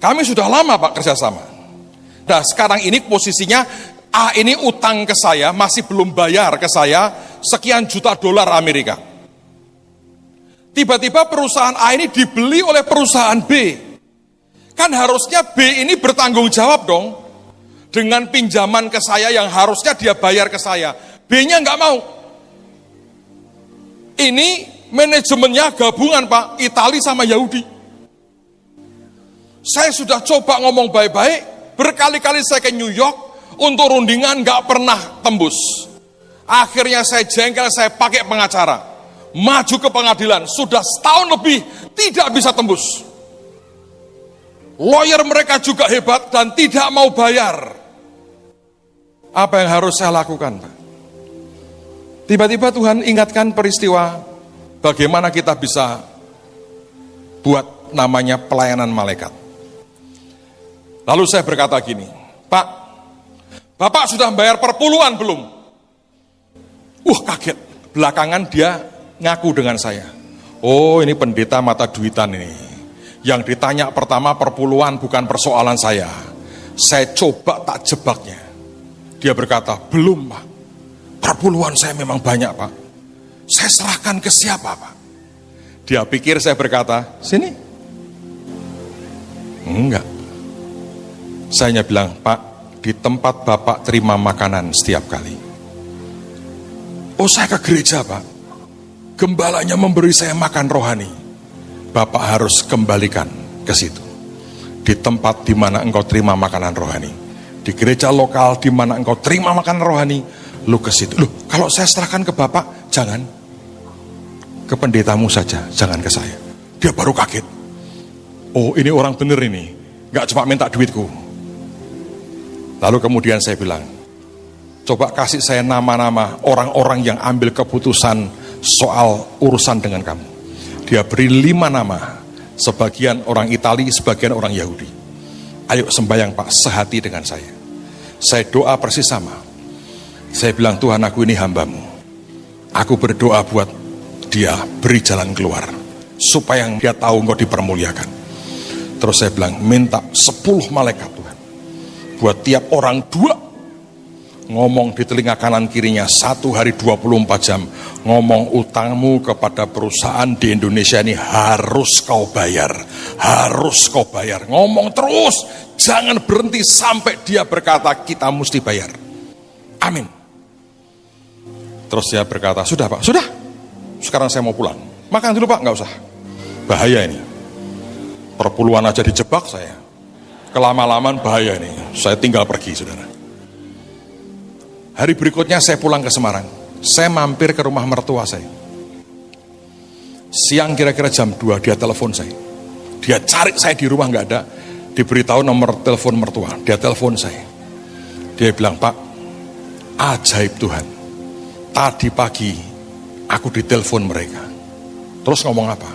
Kami sudah lama, Pak, kerjasama. Nah, sekarang ini posisinya A ini utang ke saya, masih belum bayar ke saya sekian juta dolar Amerika. Tiba-tiba perusahaan A ini dibeli oleh perusahaan B. Kan harusnya B ini bertanggung jawab dong dengan pinjaman ke saya yang harusnya dia bayar ke saya. B-nya nggak mau. Ini manajemennya gabungan, Pak, Itali sama Yahudi. Saya sudah coba ngomong baik-baik, berkali-kali saya ke New York untuk rundingan, nggak pernah tembus. Akhirnya saya jengkel, saya pakai pengacara, maju ke pengadilan, sudah setahun lebih tidak bisa tembus. Lawyer mereka juga hebat dan tidak mau bayar. Apa yang harus saya lakukan, Pak? Tiba-tiba Tuhan ingatkan peristiwa bagaimana kita bisa buat namanya pelayanan malaikat. Lalu saya berkata gini, Pak, Bapak sudah bayar perpuluhan belum? Kaget. Belakangan dia ngaku dengan saya. Oh, ini pendeta mata duitan ini. Yang ditanya pertama perpuluhan bukan persoalan saya. Saya coba tak jebaknya. Dia berkata, belum, Pak. Perpuluhan saya memang banyak, Pak. Saya serahkan ke siapa, Pak? Dia pikir saya berkata, sini. Enggak. Saya hanya bilang, Pak, di tempat Bapak terima makanan setiap kali. Oh, saya ke gereja, Pak. Gembalanya memberi saya makan rohani. Bapak harus kembalikan ke situ. Di tempat di mana engkau terima makanan rohani. Di gereja lokal di mana engkau terima makanan rohani, lu ke situ. Loh, kalau saya serahkan ke Bapak, jangan. Ke pendetamu saja, jangan ke saya. Dia baru kaget. Oh, ini orang bener ini. Gak cuma minta duitku. Lalu kemudian saya bilang, coba kasih saya nama-nama orang-orang yang ambil keputusan soal urusan dengan kamu. Dia beri 5 nama, sebagian orang Itali, sebagian orang Yahudi. Ayo sembahyang, Pak, sehati dengan saya. Saya doa persis sama. Saya bilang, Tuhan, aku ini hambamu. Aku berdoa buat dia, beri jalan keluar, supaya dia tahu engkau dipermuliakan. Terus saya bilang, minta 10 malaikat, Tuhan. Buat tiap orang 2, ngomong di telinga kanan kirinya 1 hari 24 jam, ngomong utangmu kepada perusahaan di Indonesia ini harus kau bayar, harus kau bayar. Ngomong terus, jangan berhenti sampai dia berkata kita mesti bayar. Amin. Terus dia berkata, sudah, Pak, sudah. Sekarang saya mau pulang. Makan dulu, Pak, nggak usah. Bahaya ini. Perpuluhan aja dijebak saya. Kelama-lamaan bahaya ini. Saya tinggal pergi, saudara. Hari berikutnya saya pulang ke Semarang. Saya mampir ke rumah mertua saya. Siang kira-kira jam 2 dia telepon saya. Dia cari saya di rumah, nggak ada. Diberitahu nomor telepon mertua. Dia telepon saya. Dia bilang, Pak, ajaib Tuhan. Tadi pagi aku ditelepon mereka. Terus ngomong apa?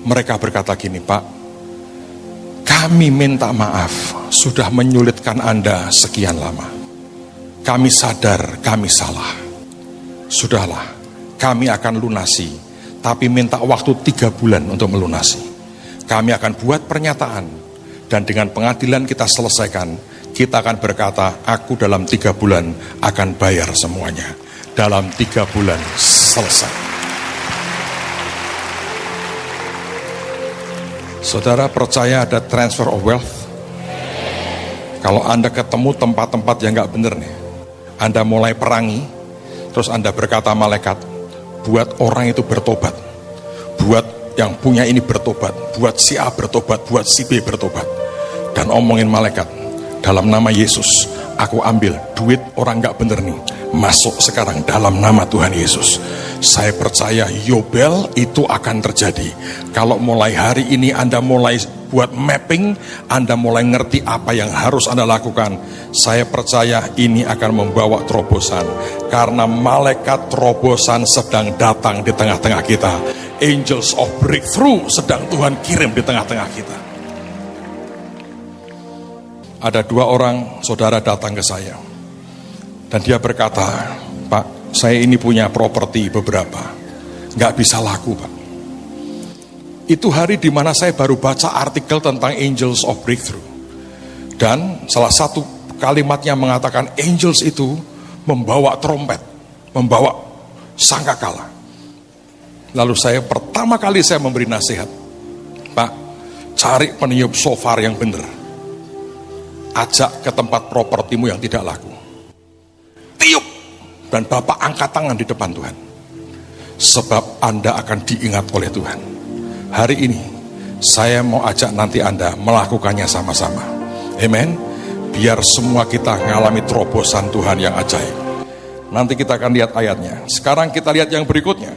Mereka berkata gini, Pak, kami minta maaf sudah menyulitkan Anda sekian lama. Kami sadar kami salah. Sudahlah, kami akan lunasi, tapi minta waktu 3 bulan untuk melunasi. Kami akan buat pernyataan, dan dengan pengadilan kita selesaikan, kita akan berkata, aku dalam 3 bulan akan bayar semuanya. Dalam 3 bulan selesai. Saudara percaya ada transfer of wealth? Kalau Anda ketemu tempat-tempat yang gak bener nih, Anda mulai perangi, terus Anda berkata malaikat, buat orang itu bertobat, buat yang punya ini bertobat, buat si A bertobat, buat si B bertobat, dan omongin malaikat, dalam nama Yesus, aku ambil duit orang gak bener nih, masuk sekarang dalam nama Tuhan Yesus. Saya percaya Yobel itu akan terjadi. Kalau mulai hari ini Anda mulai buat mapping, Anda mulai ngerti apa yang harus Anda lakukan, saya percaya ini akan membawa terobosan. Karena malaikat terobosan sedang datang di tengah-tengah kita. Angels of breakthrough sedang Tuhan kirim di tengah-tengah kita. Ada 2 orang saudara datang ke saya, dan dia berkata, Pak, saya ini punya properti beberapa, nggak bisa laku, Pak. Itu hari di mana saya baru baca artikel tentang Angels of Breakthrough, dan salah satu kalimatnya mengatakan angels itu membawa trompet, membawa sangkakala. Lalu pertama kali saya memberi nasihat, Pak, cari peniup shofar yang benar, ajak ke tempat propertimu yang tidak laku, tiup, dan Bapak angkat tangan di depan Tuhan, sebab Anda akan diingat oleh Tuhan. Hari ini saya mau ajak nanti Anda melakukannya sama-sama. Amen. Biar semua kita mengalami terobosan Tuhan yang ajaib. Nanti kita akan lihat ayatnya. Sekarang kita lihat yang berikutnya.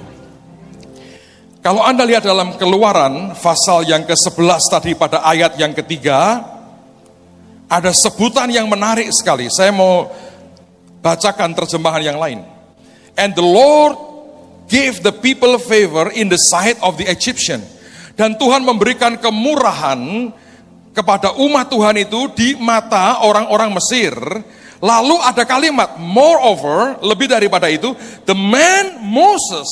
Kalau Anda lihat dalam Keluaran pasal yang ke-11 tadi pada ayat yang ketiga, ada sebutan yang menarik sekali. Saya mau bacakan terjemahan yang lain. And the Lord gave the people favor in the sight of the Egyptian. Dan Tuhan memberikan kemurahan kepada umat Tuhan itu di mata orang-orang Mesir. Lalu ada kalimat, moreover, lebih daripada itu, the man Moses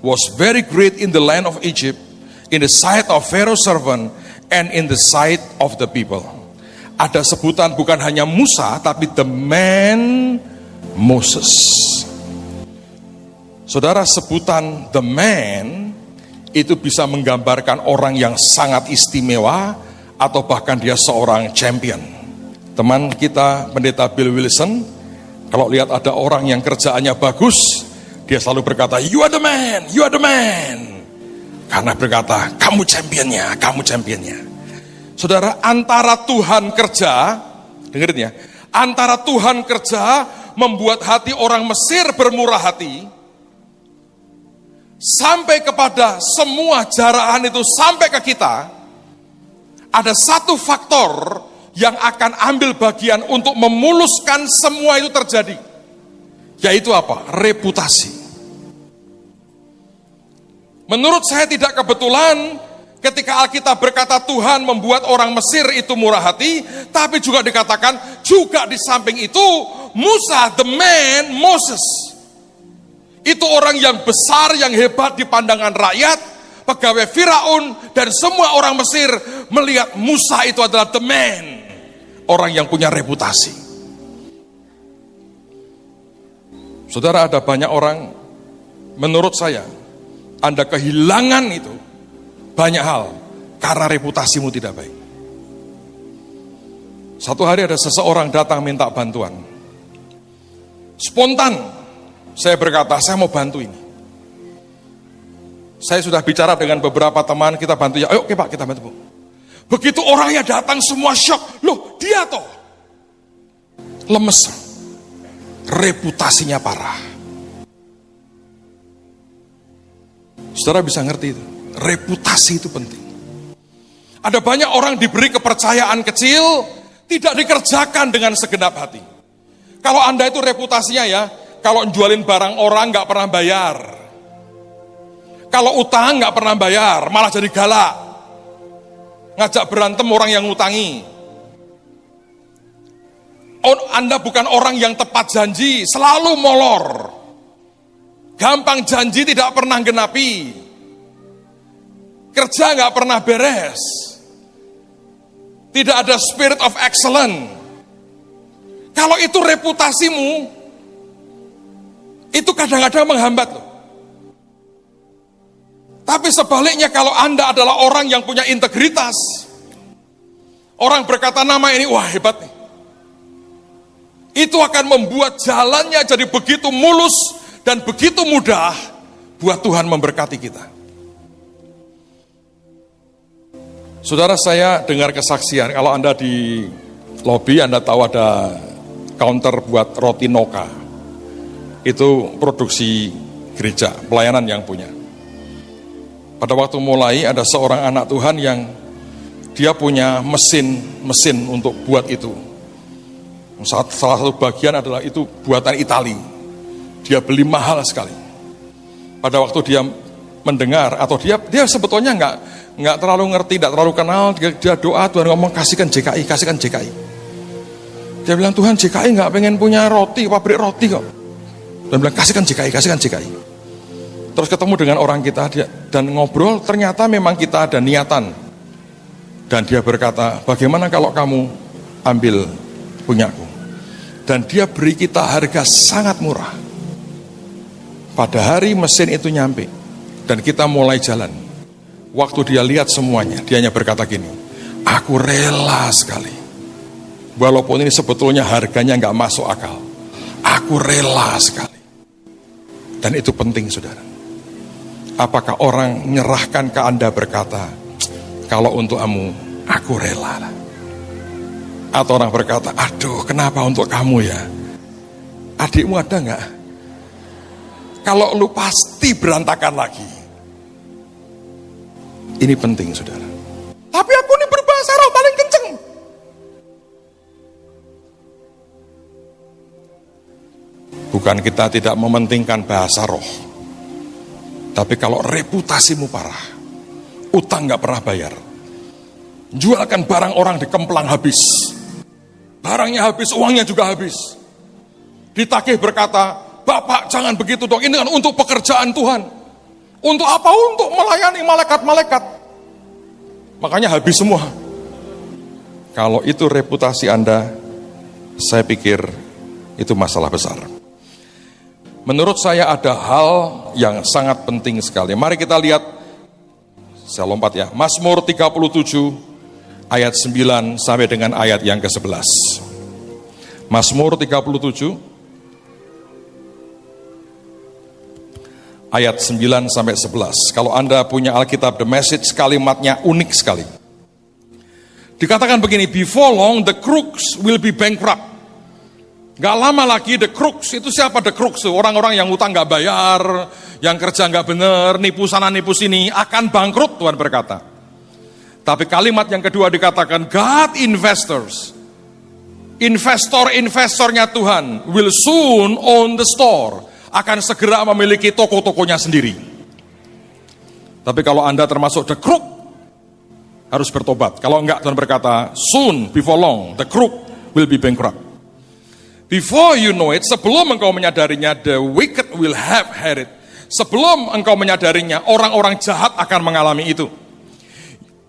was very great in the land of Egypt, in the sight of Pharaoh's servant, and in the sight of the people. Ada sebutan bukan hanya Musa, tapi the man Moses. Saudara, sebutan the man itu bisa menggambarkan orang yang sangat istimewa, atau bahkan dia seorang champion. Teman kita pendeta Bill Wilson, kalau lihat ada orang yang kerjaannya bagus, dia selalu berkata, you are the man, you are the man. Karena berkata, kamu championnya, kamu championnya. Saudara, antara Tuhan kerja, dengerin ya, antara Tuhan kerja membuat hati orang Mesir bermurah hati, sampai kepada semua jarahan itu sampai ke kita, ada satu faktor yang akan ambil bagian untuk memuluskan semua itu terjadi, yaitu apa? Reputasi. Menurut saya tidak kebetulan ketika Alkitab berkata Tuhan membuat orang Mesir itu murah hati, tapi juga dikatakan juga di samping itu Musa, the man Moses, itu orang yang besar, yang hebat di pandangan rakyat, pegawai Firaun, dan semua orang Mesir melihat Musa itu adalah the man, orang yang punya reputasi. Saudara, ada banyak orang, menurut saya, Anda kehilangan itu banyak hal karena reputasimu tidak baik. Satu hari ada seseorang datang minta bantuan. Spontan saya berkata, saya mau bantu ini. Saya sudah bicara dengan beberapa teman, kita bantu ya. Ayo, oke Pak, kita bantu Bu. Begitu orangnya datang semua shock. Loh, dia toh lemes. Reputasinya parah. Saudara bisa ngerti itu. Reputasi itu penting. Ada banyak orang diberi kepercayaan kecil, tidak dikerjakan dengan segenap hati. Kalau Anda itu reputasinya ya, kalau jualin barang orang nggak pernah bayar, kalau utang nggak pernah bayar, malah jadi galak, ngajak berantem orang yang ngutangi. Anda bukan orang yang tepat janji, selalu molor. gampang janji tidak pernah genapi, kerja nggak pernah beres, tidak ada spirit of excellence. Kalau itu reputasimu, itu kadang-kadang menghambat loh. Tapi sebaliknya kalau Anda adalah orang yang punya integritas, orang berkata nama ini, wah hebat nih. Itu akan membuat jalannya jadi begitu mulus dan begitu mudah buat Tuhan memberkati kita. Saudara, saya dengar kesaksian, kalau Anda di lobi Anda tahu ada counter buat roti Noka. Itu produksi gereja, pelayanan yang punya. Pada waktu mulai ada seorang anak Tuhan yang dia punya mesin untuk buat itu. Salah satu bagian adalah itu buatan Itali. Dia beli mahal sekali. Pada waktu dia mendengar atau dia sebetulnya nggak terlalu ngerti, tidak terlalu kenal, dia doa Tuhan ngomong kasihkan JKI, kasihkan JKI. Dia bilang Tuhan JKI nggak pengen punya roti, pabrik roti kok. Tuhan bilang kasihkan JKI, kasihkan JKI. Terus ketemu dengan orang kita dan ngobrol, ternyata memang kita ada niatan. Dan dia berkata, bagaimana kalau kamu ambil punyaku? Dan dia beri kita harga sangat murah. Pada hari mesin itu nyampe, dan kita mulai jalan. Waktu dia lihat semuanya, dia hanya berkata gini, aku rela sekali. Walaupun ini sebetulnya harganya nggak masuk akal. Aku rela sekali. Dan itu penting, saudara. Apakah orang menyerahkan ke Anda berkata, kalau untuk kamu, aku rela lah. Atau orang berkata, aduh kenapa untuk kamu ya? Adikmu ada nggak? Kalau lu pasti berantakan lagi. Ini penting, saudara. Tapi aku ini berbahasa roh paling kenceng. Bukan kita tidak mementingkan bahasa roh. Tapi kalau reputasimu parah, utang nggak pernah bayar, jualkan barang orang dikemplang habis, barangnya habis, uangnya juga habis, ditagih berkata, Bapak jangan begitu dong, ini kan untuk pekerjaan Tuhan. Untuk apa? Untuk melayani malaikat-malaikat. Makanya habis semua. Kalau itu reputasi Anda, saya pikir itu masalah besar. Menurut saya ada hal yang sangat penting sekali. Mari kita lihat, saya lompat ya, Mazmur 37 ayat 9 sampai dengan ayat yang ke-11. Mazmur 37 ayat 9 sampai 11. Kalau Anda punya Alkitab The Message, kalimatnya unik sekali. Dikatakan begini, before long the crooks will be bankrupt. Gak lama lagi the crooks, itu siapa the crooks? Orang-orang yang utang gak bayar, yang kerja gak benar, nipu sana nipu sini, akan bangkrut, Tuhan berkata. Tapi kalimat yang kedua dikatakan, God investors, investor-investornya Tuhan will soon own the store, akan segera memiliki toko-tokonya sendiri. Tapi kalau Anda termasuk the crook, harus bertobat. Kalau enggak, Tuhan berkata, soon, before long, the crook will be bankrupt. Before you know it, sebelum engkau menyadarinya, the wicked will have had it. Sebelum engkau menyadarinya, orang-orang jahat akan mengalami itu.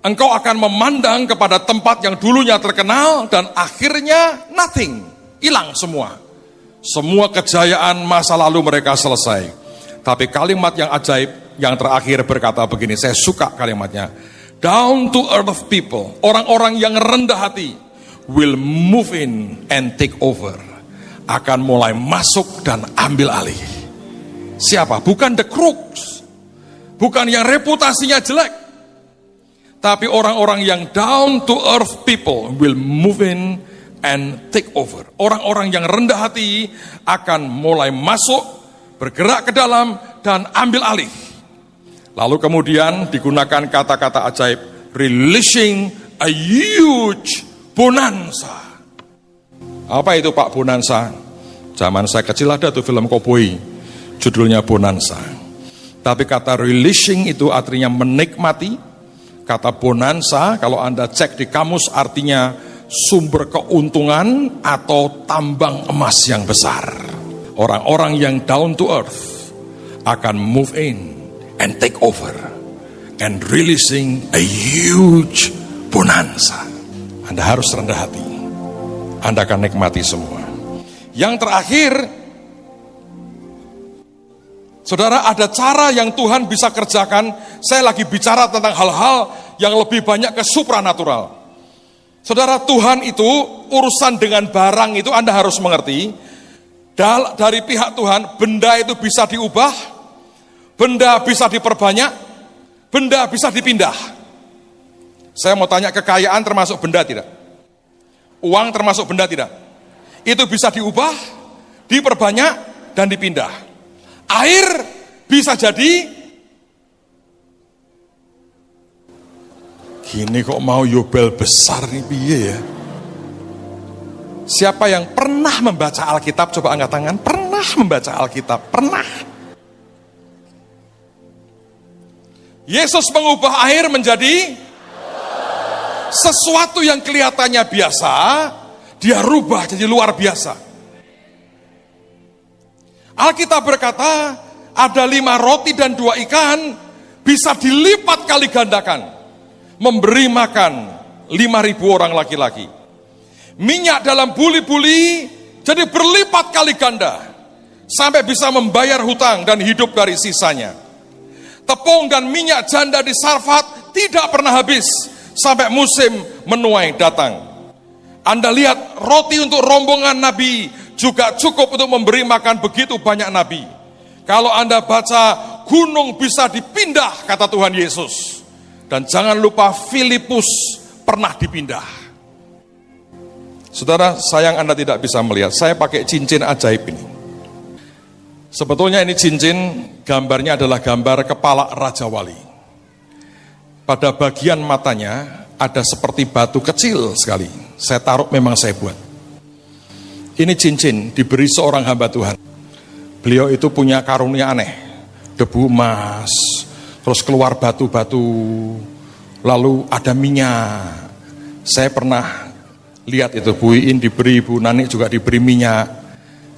Engkau akan memandang kepada tempat yang dulunya terkenal, dan akhirnya nothing, hilang semua. Semua kejayaan masa lalu mereka selesai. Tapi kalimat yang ajaib yang terakhir berkata begini, saya suka kalimatnya. Down to earth people, orang-orang yang rendah hati, will move in and take over. Akan mulai masuk dan ambil alih. Siapa? Bukan the crooks, bukan yang reputasinya jelek, tapi orang-orang yang down to earth people will move in and take over. Orang-orang yang rendah hati akan mulai masuk, bergerak ke dalam dan ambil alih. Lalu kemudian digunakan kata-kata ajaib, releasing a huge bonanza. Apa itu Pak bonanza? Zaman saya kecil ada tuh film koboi, judulnya Bonanza. Tapi kata releasing itu artinya menikmati. Kata bonanza, kalau Anda cek di kamus artinya sumber keuntungan atau tambang emas yang besar. Orang-orang yang down to earth akan move in and take over and releasing a huge bonanza. Anda harus rendah hati. Anda akan nikmati semua. Yang terakhir, saudara, ada cara yang Tuhan bisa kerjakan. Saya lagi bicara tentang hal-hal yang lebih banyak ke supranatural. Saudara, Tuhan itu urusan dengan barang itu Anda harus mengerti. Dari pihak Tuhan, benda itu bisa diubah, benda bisa diperbanyak, benda bisa dipindah. Saya mau tanya, kekayaan termasuk benda tidak? Uang termasuk benda tidak? Itu bisa diubah, diperbanyak, dan dipindah. Air bisa jadi, gini kok mau yobel besar nih, piye ya? Siapa yang pernah membaca Alkitab, coba angkat tangan. Pernah membaca Alkitab? Pernah. Yesus mengubah air menjadi sesuatu yang kelihatannya biasa, dia rubah jadi luar biasa. Alkitab berkata, ada 5 roti dan 2 ikan, bisa dilipat kali gandakan, memberi makan 5.000 orang laki-laki. Minyak dalam buli-buli jadi berlipat kali ganda, sampai bisa membayar hutang dan hidup dari sisanya. Tepung dan minyak janda di Sarfat tidak pernah habis, sampai musim menuai datang. Anda lihat, roti untuk rombongan nabi juga cukup untuk memberi makan begitu banyak nabi. Kalau Anda baca, gunung bisa dipindah, kata Tuhan Yesus. Dan jangan lupa Filipus pernah dipindah. Saudara, sayang Anda tidak bisa melihat, saya pakai cincin ajaib ini. Sebetulnya ini cincin, gambarnya adalah gambar kepala Raja Wali. Pada bagian matanya ada seperti batu kecil sekali. Saya taruh, memang saya buat. Ini cincin diberi seorang hamba Tuhan. Beliau itu punya karunia aneh, debu emas, terus keluar batu-batu, lalu ada minyak. Saya pernah lihat itu, Bu Iin diberi, Bu Nani juga diberi minyak.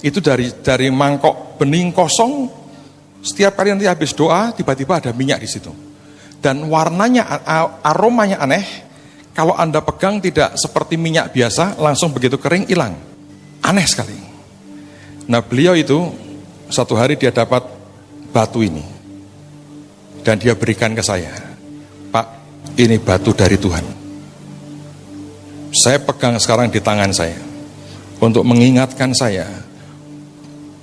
Itu dari mangkok bening kosong, setiap kali nanti habis doa, tiba-tiba ada minyak di situ. Dan warnanya, aromanya aneh. Kalau Anda pegang tidak seperti minyak biasa, langsung begitu kering hilang. Aneh sekali. Nah, beliau itu satu hari dia dapat batu ini. Dan dia berikan ke saya. Pak, ini batu dari Tuhan. Saya pegang sekarang di tangan saya. Untuk mengingatkan saya,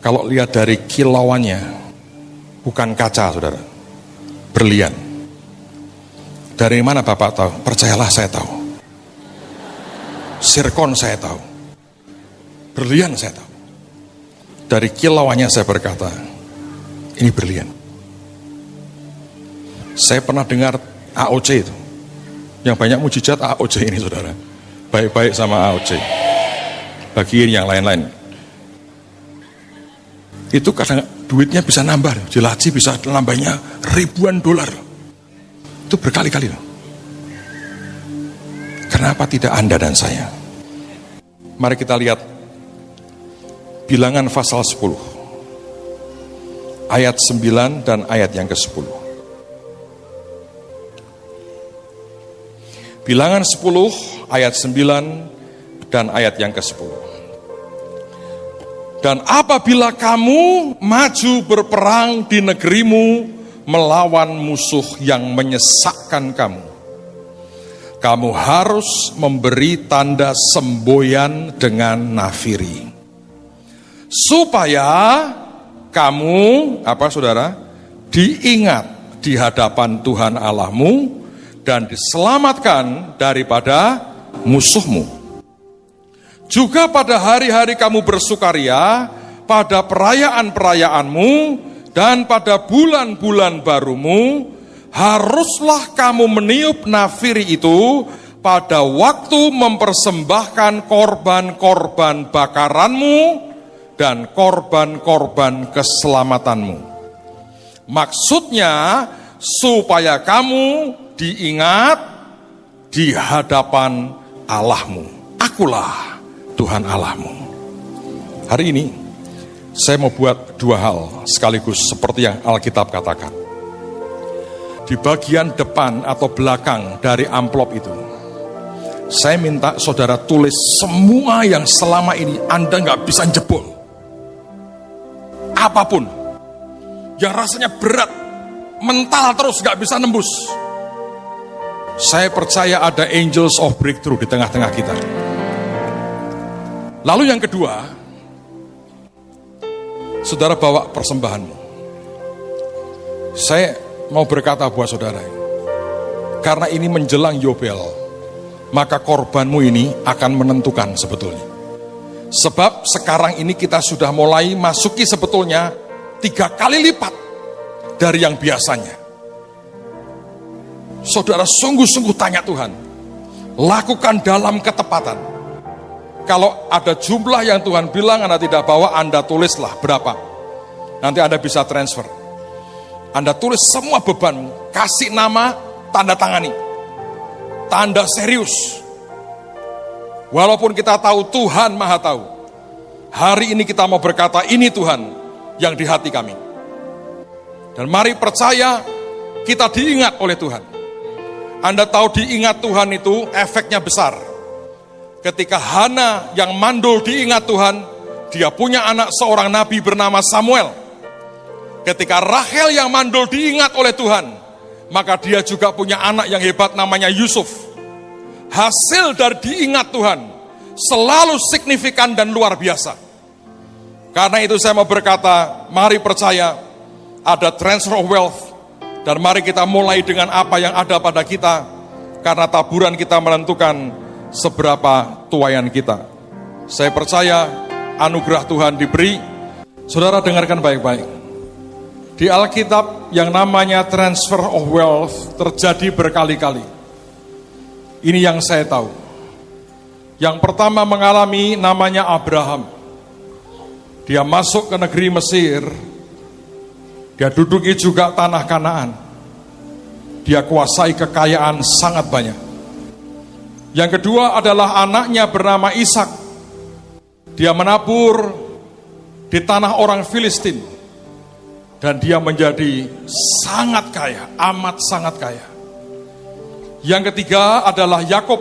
kalau lihat dari kilauannya, bukan kaca, saudara. Berlian. Dari mana Bapak tahu? Percayalah, saya tahu. Sirkon saya tahu. Berlian saya tahu. Dari kilauannya saya berkata, ini berlian. Saya pernah dengar AOC itu. Yang banyak mujizat AOC ini, saudara. Baik-baik sama AOC. Bagiin yang lain-lain. Itu kadang duitnya bisa nambah. Jelaji bisa nambahnya ribuan dolar. Itu berkali-kali loh. Kenapa tidak Anda dan saya? Mari kita lihat Bilangan pasal 10. Ayat 9 dan ayat yang ke-10. Bilangan 10 ayat 9 dan ayat yang ke-10. Dan apabila kamu maju berperang di negerimu melawan musuh yang menyesakkan kamu, kamu harus memberi tanda semboyan dengan nafiri. Supaya kamu, saudara, diingat di hadapan Tuhan Allahmu dan diselamatkan daripada musuhmu. Juga pada hari-hari kamu bersukaria, pada perayaan-perayaanmu, dan pada bulan-bulan barumu, haruslah kamu meniup nafiri itu pada waktu mempersembahkan korban-korban bakaranmu dan korban-korban keselamatanmu. Maksudnya, supaya kamu diingat di hadapan Allahmu. Akulah Tuhan Allahmu. Hari ini, Saya mau buat dua hal sekaligus seperti yang Alkitab katakan. Di bagian depan atau belakang dari amplop itu, saya minta saudara tulis semua yang selama ini Anda nggak bisa jebol. Apapun yang rasanya berat, mental terus nggak bisa nembus. Saya percaya ada angels of breakthrough di tengah-tengah kita. Lalu yang kedua, saudara bawa persembahanmu. Saya mau berkata buat saudara, karena ini menjelang Yobel, maka korbanmu ini akan menentukan sebetulnya. Sebab sekarang ini kita sudah mulai masuki sebetulnya 3 kali lipat dari yang biasanya. Saudara sungguh-sungguh tanya Tuhan, lakukan dalam ketepatan. Kalau ada jumlah yang Tuhan bilang Anda tidak bawa, Anda tulislah berapa. Nanti Anda bisa transfer. Anda tulis semua bebanmu, kasih nama, tanda tangani. Tanda serius. Walaupun kita tahu Tuhan Maha tahu. Hari ini kita mau berkata, ini Tuhan yang di hati kami. Dan mari percaya kita diingat oleh Tuhan. Anda tahu diingat Tuhan itu efeknya besar. Ketika Hana yang mandul diingat Tuhan, dia punya anak seorang nabi bernama Samuel. Ketika Rahel yang mandul diingat oleh Tuhan, maka dia juga punya anak yang hebat namanya Yusuf. Hasil dari diingat Tuhan selalu signifikan dan luar biasa. Karena itu saya mau berkata, mari percaya ada transfer of wealth. Dan mari kita mulai dengan apa yang ada pada kita. Karena taburan kita menentukan seberapa tuaian kita. Saya percaya anugerah Tuhan diberi. Saudara dengarkan baik-baik. Di Alkitab yang namanya transfer of wealth terjadi berkali-kali. Ini yang saya tahu. Yang pertama mengalami namanya Abraham. Dia masuk ke negeri Mesir. Dia duduki juga tanah Kanaan. Dia kuasai kekayaan sangat banyak. Yang kedua adalah anaknya bernama Ishak. Dia menabur di tanah orang Filistin. Dan dia menjadi sangat kaya, amat sangat kaya. Yang ketiga adalah Yakub.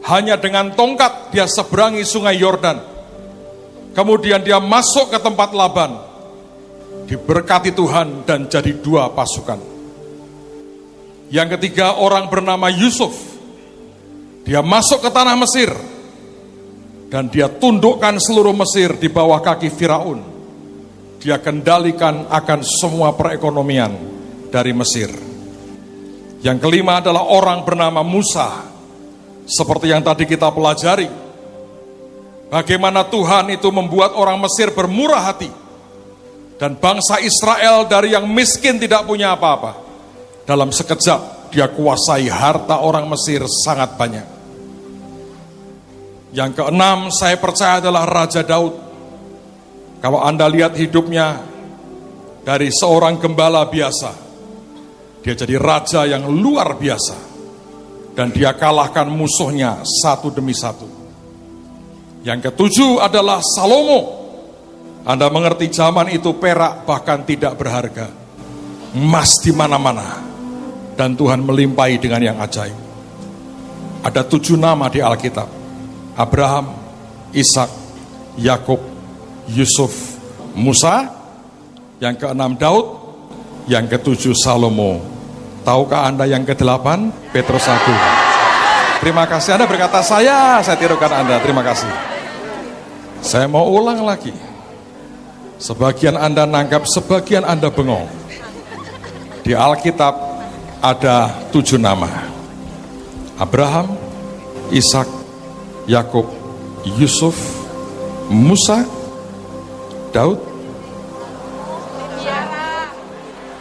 Hanya dengan tongkat dia seberangi sungai Yordan. Kemudian dia masuk ke tempat Laban. Diberkati Tuhan dan jadi 2 pasukan. Yang ketiga orang bernama Yusuf. Dia masuk ke tanah Mesir. Dan dia tundukkan seluruh Mesir di bawah kaki Firaun. Dia kendalikan akan semua perekonomian dari Mesir. Yang kelima adalah orang bernama Musa. Seperti yang tadi kita pelajari. Bagaimana Tuhan itu membuat orang Mesir bermurah hati. Dan bangsa Israel dari yang miskin tidak punya apa-apa. Dalam sekejap dia kuasai harta orang Mesir sangat banyak. Yang keenam saya percaya adalah Raja Daud. Kalau Anda lihat hidupnya dari seorang gembala biasa, dia jadi raja yang luar biasa. Dan dia kalahkan musuhnya satu demi satu. Yang ketujuh adalah Salomo. Anda mengerti zaman itu perak bahkan tidak berharga. Emas di mana-mana. Dan Tuhan melimpahi dengan yang ajaib. Ada 7 nama di Alkitab. Abraham, Ishak, Yakub, Yusuf, Musa, yang ke-6 Daud, yang ke-7 Salomo. Tahukah Anda yang ke-8? Petrus Agung. Terima kasih Anda berkata saya tirukan Anda, terima kasih. Saya mau ulang lagi. Sebagian Anda nangkap, sebagian Anda bengong. Di Alkitab ada 7 nama. Abraham, Ishak, Yakub, Yusuf, Musa, Daud.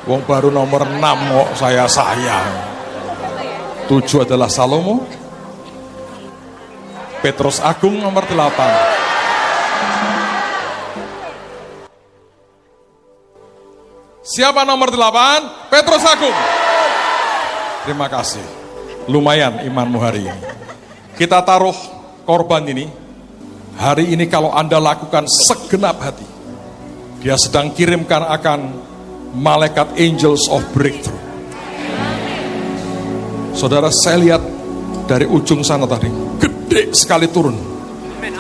Wong baru nomor 6 kok saya sayang. 7 adalah Salomo. Petrus Agung nomor 8. Siapa nomor 8? Petrus Agung. Terima kasih. Lumayan imanmu hari ini. Kita taruh korban ini. Hari ini kalau Anda lakukan segenap hati. Dia sedang kirimkan akan malaikat angels of breakthrough. Saudara, saya lihat dari ujung sana tadi, gede sekali turun.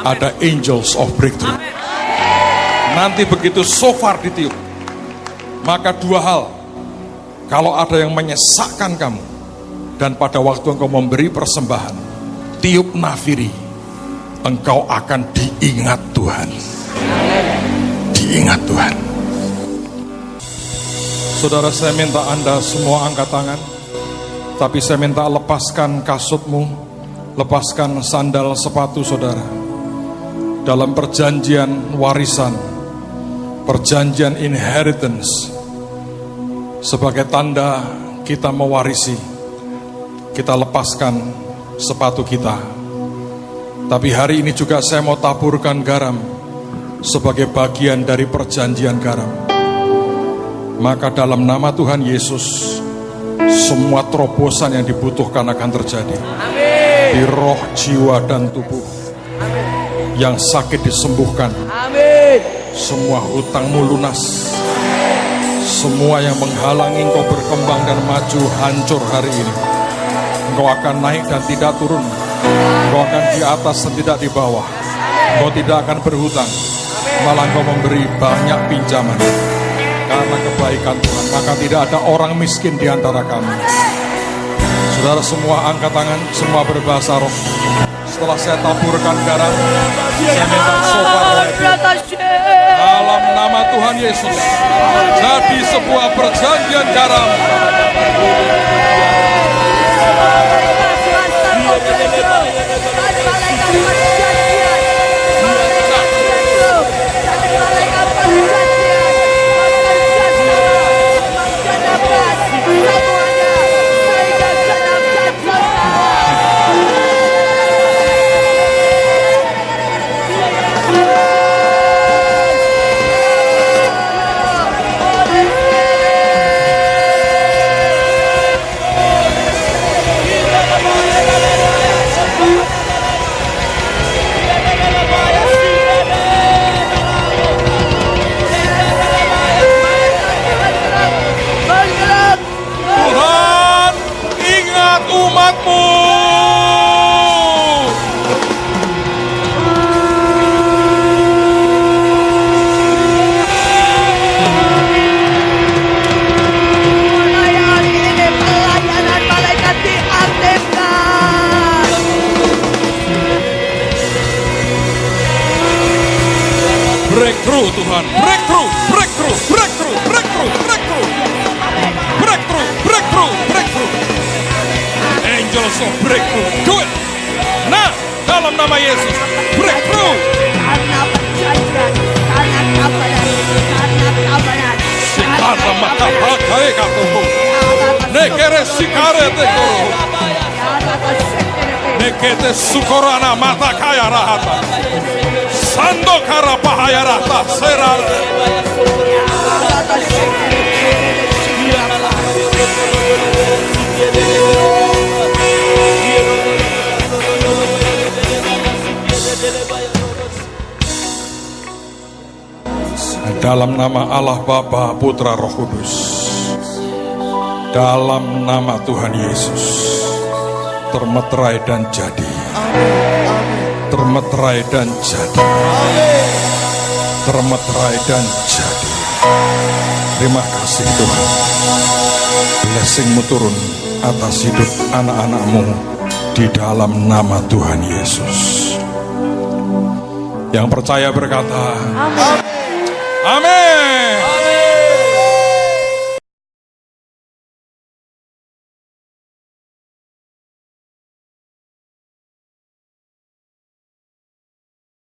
Ada angels of breakthrough. Nanti begitu shofar ditiup, maka dua hal. Kalau ada yang menyesakkan kamu, dan pada waktu engkau memberi persembahan, tiup nafiri, engkau akan diingat Tuhan. Diingat Tuhan. Saudara, saya minta Anda semua angkat tangan. Tapi saya minta lepaskan kasutmu, lepaskan sandal sepatu saudara. Dalam perjanjian warisan, perjanjian inheritance, sebagai tanda kita mewarisi, kita lepaskan sepatu kita. Tapi hari ini juga saya mau taburkan garam sebagai bagian dari perjanjian garam. Maka dalam nama Tuhan Yesus, semua terobosan yang dibutuhkan akan terjadi. Amin. Di roh, jiwa, dan tubuh. Amin. Yang sakit disembuhkan. Amin. Semua hutangmu lunas. Semua yang menghalangi engkau berkembang dan maju hancur hari ini. Engkau akan naik dan tidak turun. Engkau akan di atas dan tidak di bawah. Engkau tidak akan berhutang. Malah engkau memberi banyak pinjaman. Karena kebaikan Tuhan, maka tidak ada orang miskin di antara kami. Saudara semua angkat tangan, semua berbahasa roh. Setelah saya taburkan garam, saya minta shofar oleh Tuhan. Dalam nama Tuhan Yesus, jadi sebuah perjanjian garam. Breakthrough Tuhan, breakthrough, breakthrough, breakthrough, breakthrough, breakthrough, breakthrough, breakthrough, breakthrough. Angels of breakthrough, do it. Nah, dalam nama Yesus, breakthrough. Karena perjanjian, karena kabaran, sekarang maka pakai katamu. Nekere sikare tekoro. Nekete sukorana mata kaya rahata. Sando kara pahaya rata seral. Dalam nama Allah Bapa, Putra, Roh Kudus. Dalam nama Tuhan Yesus. Termeterai dan jadi. Termeterai dan jadi. Termeterai dan jadi. Terima kasih Tuhan. Blessing-Mu turun atas hidup anak-anak-Mu di dalam nama Tuhan Yesus. Yang percaya berkata, Amin. Amin.